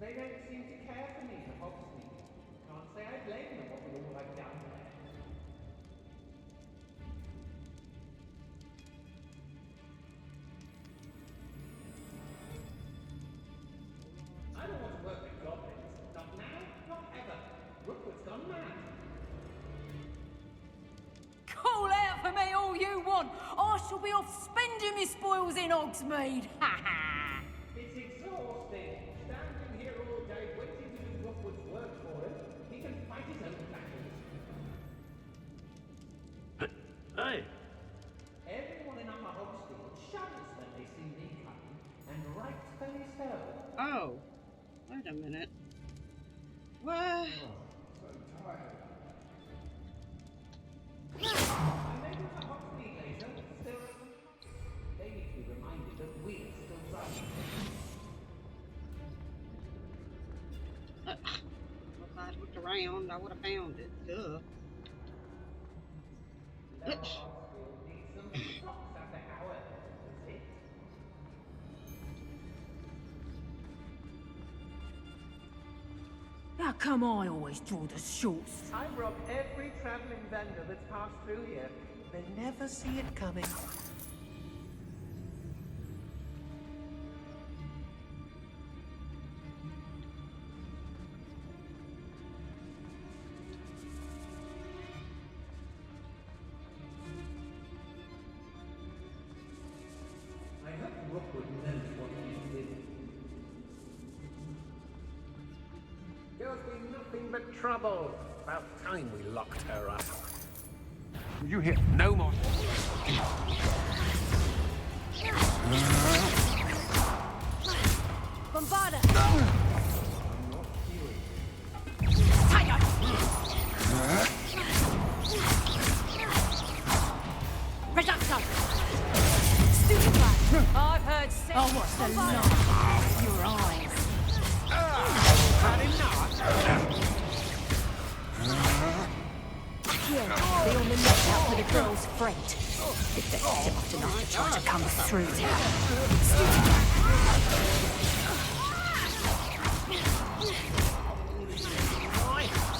They don't seem to care for me, the Hogs do. Can't say I blame them what all I've done there. I don't want to work with goblins. Not now, not ever. Rookwood's gone mad. Call out for me all you want. I shall be off spending my spoils in Hogsmeade. Ha ha! It's exhausting. Standing here all day waiting to do Rookwood's work for him. He can fight his own battles. Hey! Everyone in Upper Hogsfield shudders when they see me coming, and rightfully so. Oh. Wait a minute. What? So tired. I may go to Hogsmeade later, still. They need to be reminded that we're still running. If I'd looked around, I would have found it. Duh. How come I always draw the shorts? I rob every travelling vendor that's passed through here. They never see it coming. I hope Rookwood knows what he's doing. There's been nothing but trouble. About time we locked her up. You hear? No more. Bombarda! Tiger! Reducto! Stupefy! I've heard say. Oh, what's the lie? Your eyes. Had him not. Yeah, be on the lookout for the girl's friend. If they're smart enough to try to come through there.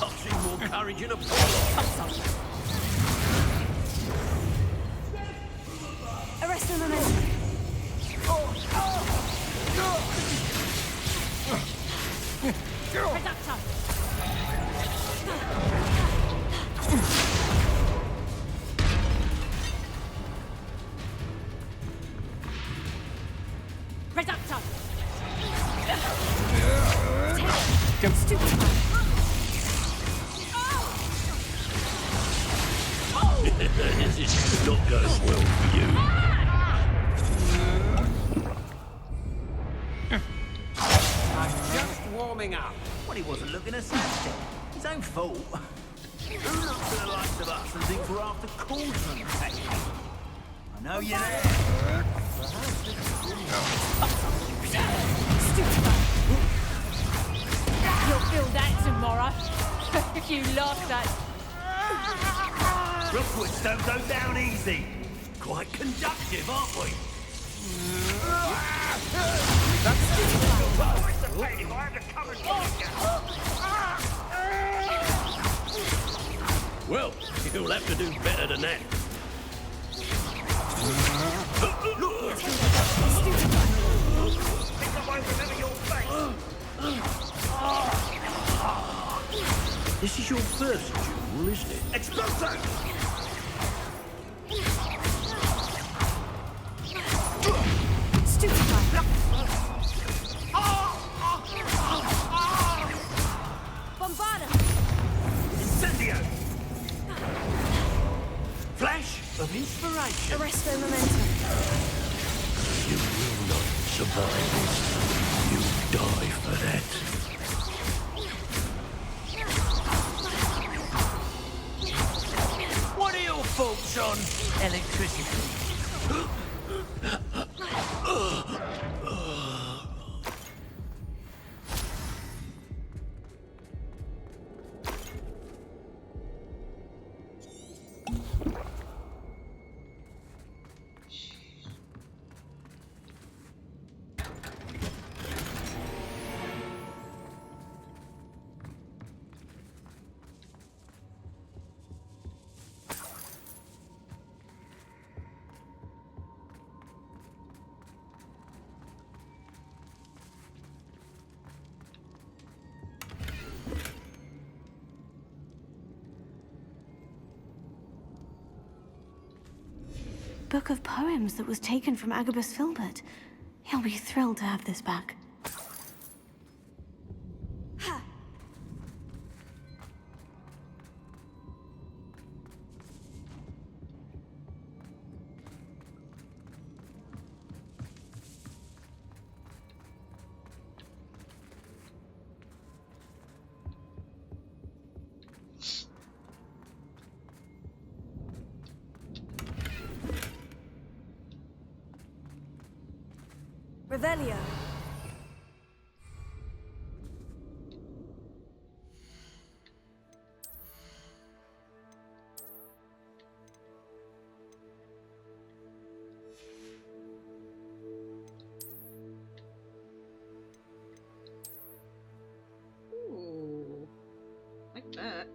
I've seen more courage in a pool. Arrest the momentum. Reducto. Reducto. Go. Stupefy. This is not going well for you. I'm just warming up. Well, he wasn't looking at Sanchez. His own fault. Who looks at the likes of us and thinks we're after cauldron technique? I know you're there. You'll feel that tomorrow. If you lost that. Rookwoods don't go down easy. Quite conductive, aren't we? Well, you'll have to do better than that. This is your first duel, isn't it? Exploso! Bombarda! Incendio! Flash of inspiration! Arresto momentum. You will not survive this. You die for that. What are your thoughts on electricity? Book of poems that was taken from Agabus Filbert. He'll be thrilled to have this back. Revelio. Ooh, like that.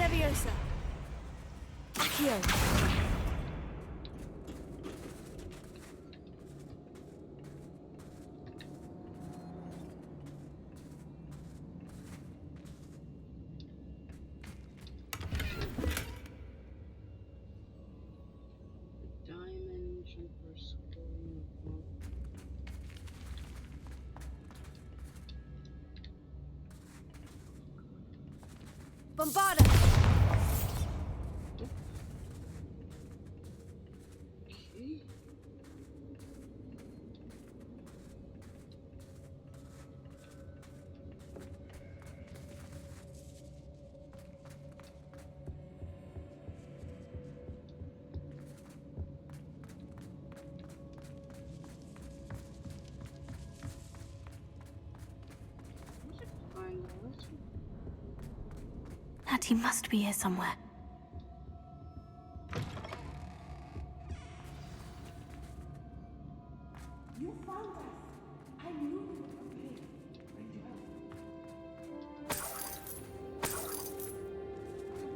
Leviosa. Accio. Diamond jumper school. Bombarda. Okay. Find the letter. Natty must be here somewhere. You found us. I knew you were okay.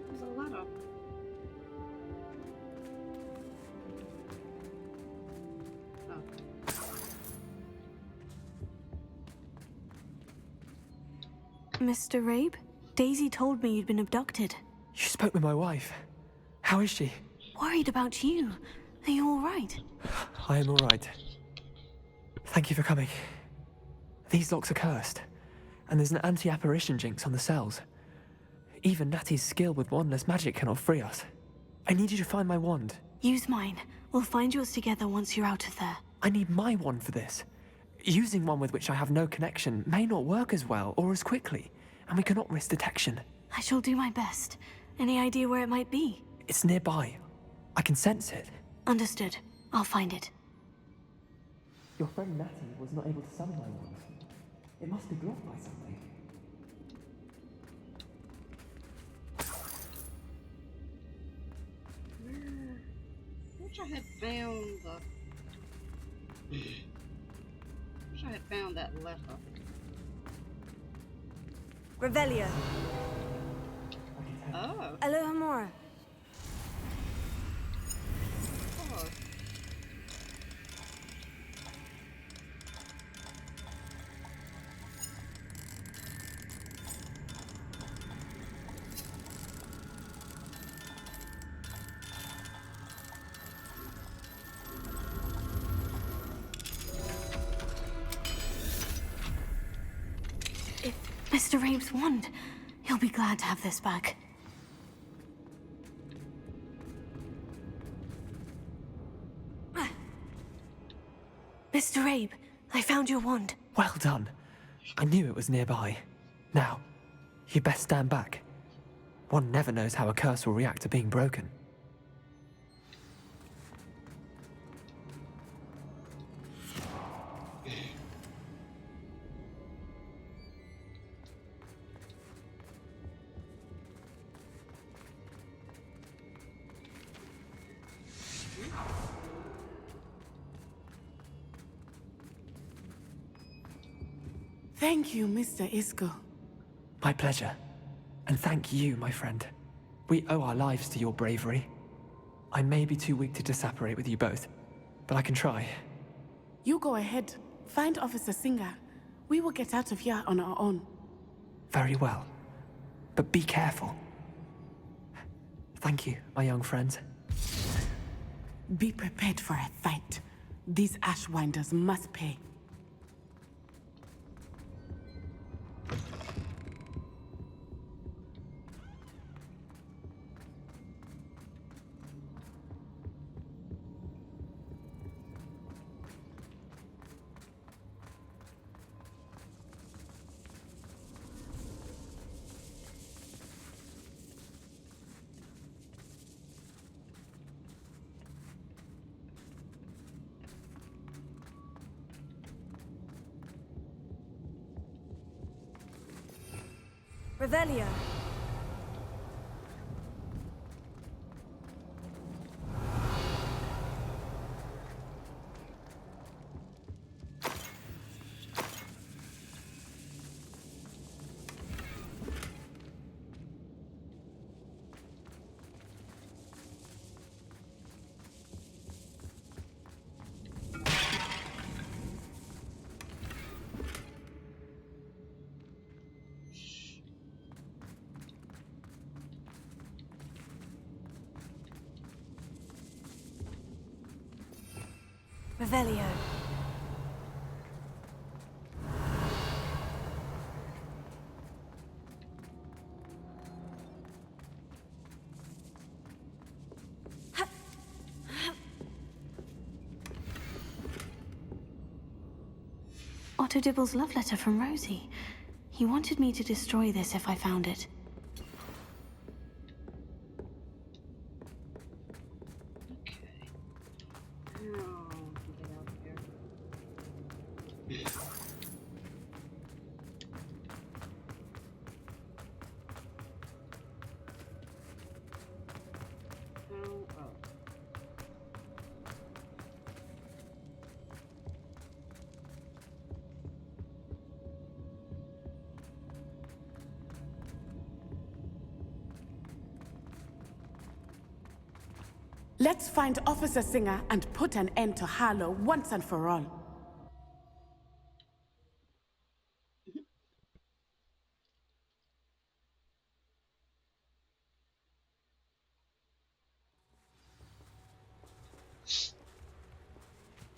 There's a letter. Mr. Rabe? Daisy told me you'd been abducted. You spoke with my wife. How is she? Worried about you. Are you all right? I am all right. Thank you for coming. These locks are cursed, and there's an anti-apparition jinx on the cells. Even Natty's skill with wandless magic cannot free us. I need you to find my wand. Use mine. We'll find yours together once you're out of there. I need my wand for this. Using one with which I have no connection may not work as well or as quickly, and we cannot risk detection. I shall do my best. Any idea where it might be? It's nearby. I can sense it. Understood. I'll find it. Your friend Natty was not able to summon my wand. It must be blocked by something. Wish I had found the. Wish I had found that letter. Revelio. Oh. Alohomora. Oh. Mr. Rabe's wand. He'll be glad to have this back. Mr. Rabe, I found your wand. Well done. I knew it was nearby. Now, you best stand back. One never knows how a curse will react to being broken. Thank you, Mr. Isco. My pleasure. And thank you, my friend. We owe our lives to your bravery. I may be too weak to disapparate with you both, but I can try. You go ahead. Find Officer Singer. We will get out of here on our own. Very well. But be careful. Thank you, my young friends. Be prepared for a fight. These Ashwinders must pay. Revelio. Revelio. Otto Dibble's love letter from Rosie. He wanted me to destroy this if I found it. Let's find Officer Singer and put an end to Harlow once and for all.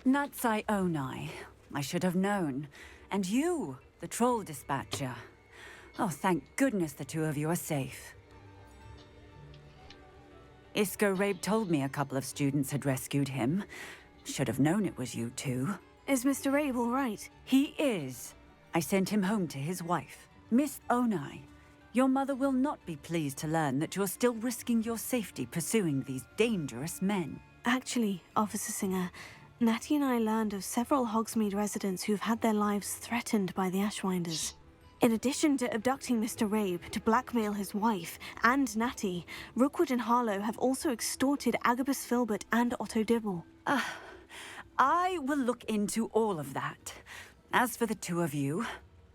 Natsai Onai. I should have known. And you, the troll dispatcher. Oh, thank goodness the two of you are safe. Isco Rabe told me a couple of students had rescued him. Should have known it was you two. Is Mr. Rabe all right? He is. I sent him home to his wife. Miss Onai, your mother will not be pleased to learn that you're still risking your safety pursuing these dangerous men. Actually, Officer Singer, Natty and I learned of several Hogsmeade residents who've had their lives threatened by the Ashwinders. In addition to abducting Mr. Rabe to blackmail his wife and Natty, Rookwood and Harlow have also extorted Agabus Filbert and Otto Dibble. I will look into all of that. As for the two of you,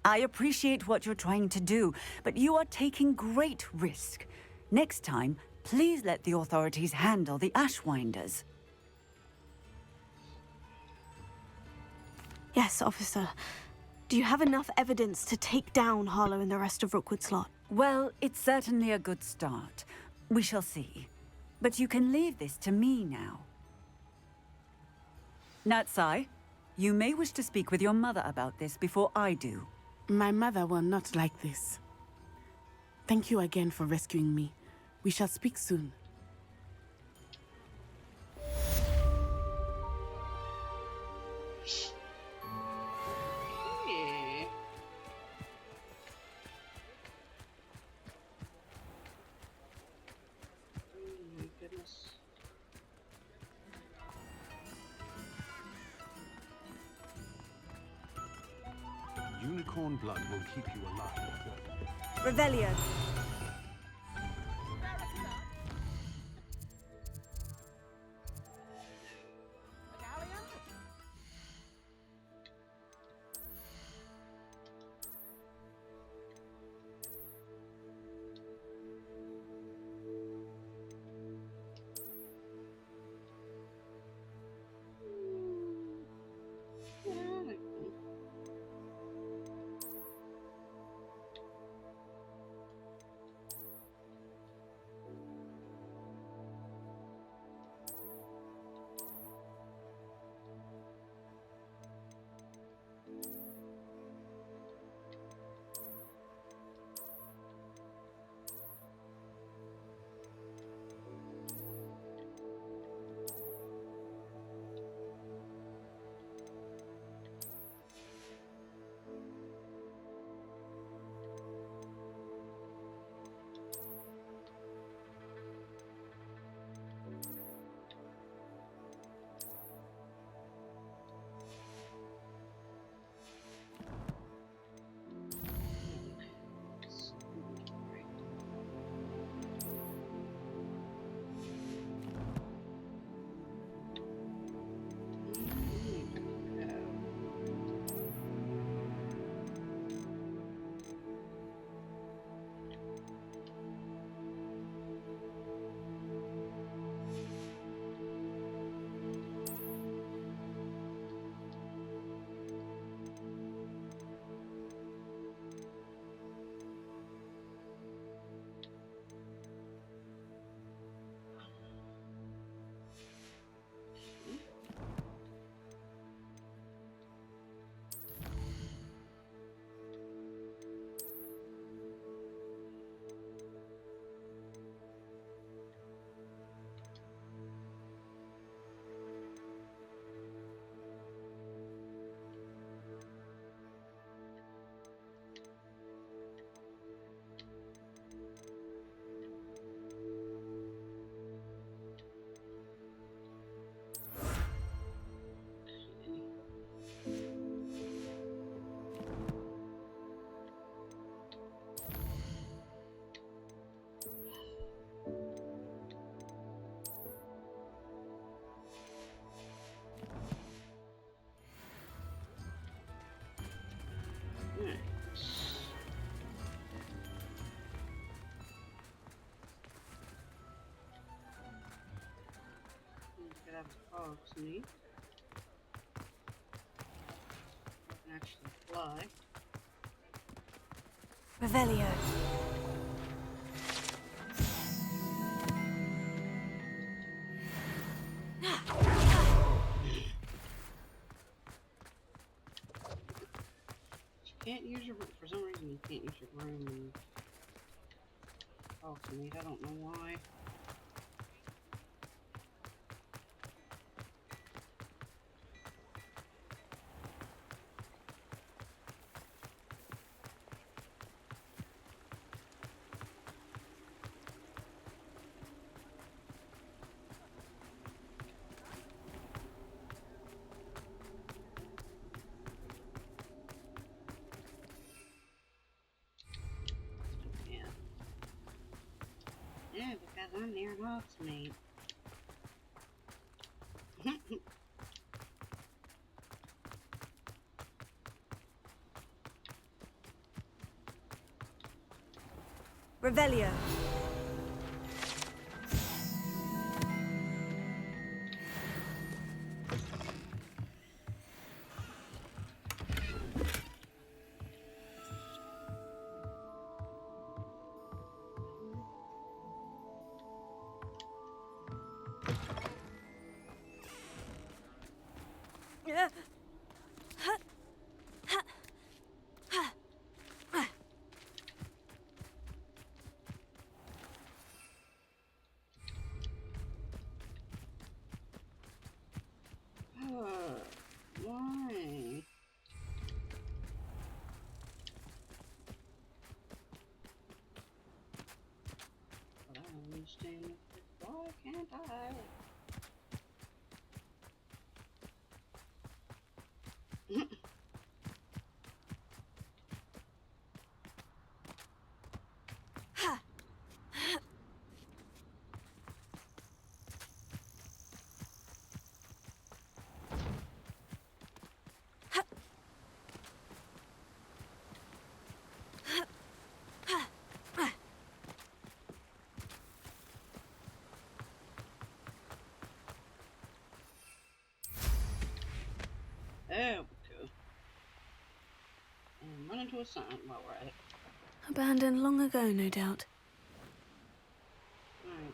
I appreciate what you're trying to do, but you are taking great risk. Next time, please let the authorities handle the Ashwinders. Yes, officer. Do you have enough evidence to take down Harlow and the rest of Rookwood's lot? Well, it's certainly a good start. We shall see. But you can leave this to me now. Natsai, you may wish to speak with your mother about this before I do. My mother will not like this. Thank you again for rescuing me. We shall speak soon. Unicorn blood will keep you alive. Revelio. have hogs meat. I can actually fly. Revelio. You can't use your, for some reason you can't use your broom and hogs meat. I don't know why. Yeah, because I'm near Hogsmeade. Revelio. Why? But I don't understand it. Why can't I? There we go. And run into a sign while we're at it. Abandoned long ago, no doubt. Alright.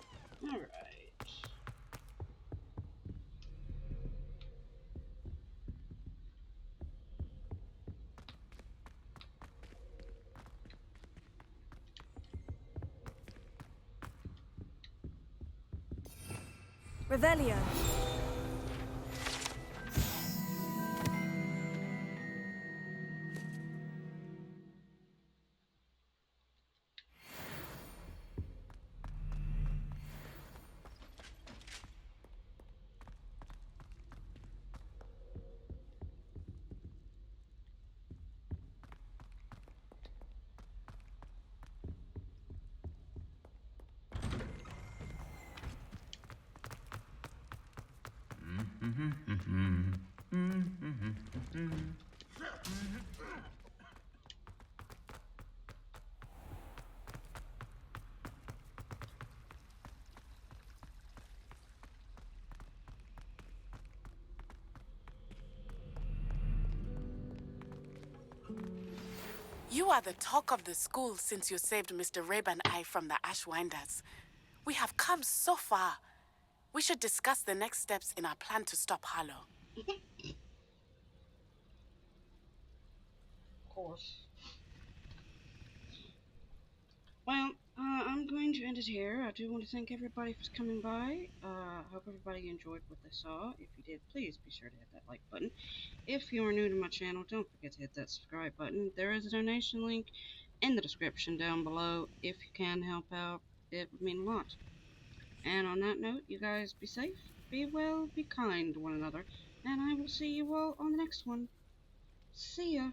Alright. Revelio. You are the talk of the school since you saved Mr. Rabe and I from the Ashwinders. We have come so far. We should discuss the next steps in our plan to stop Harlow. Of course. Well, I'm going to end it here. I do want to thank everybody for coming by. I hope everybody enjoyed what they saw. If you did, please be sure to hit that like button. If you are new to my channel, don't forget to hit that subscribe button. There is a donation link in the description down below. If you can help out, it would mean a lot. And on that note, you guys be safe, be well, be kind to one another, and I will see you all on the next one. See ya!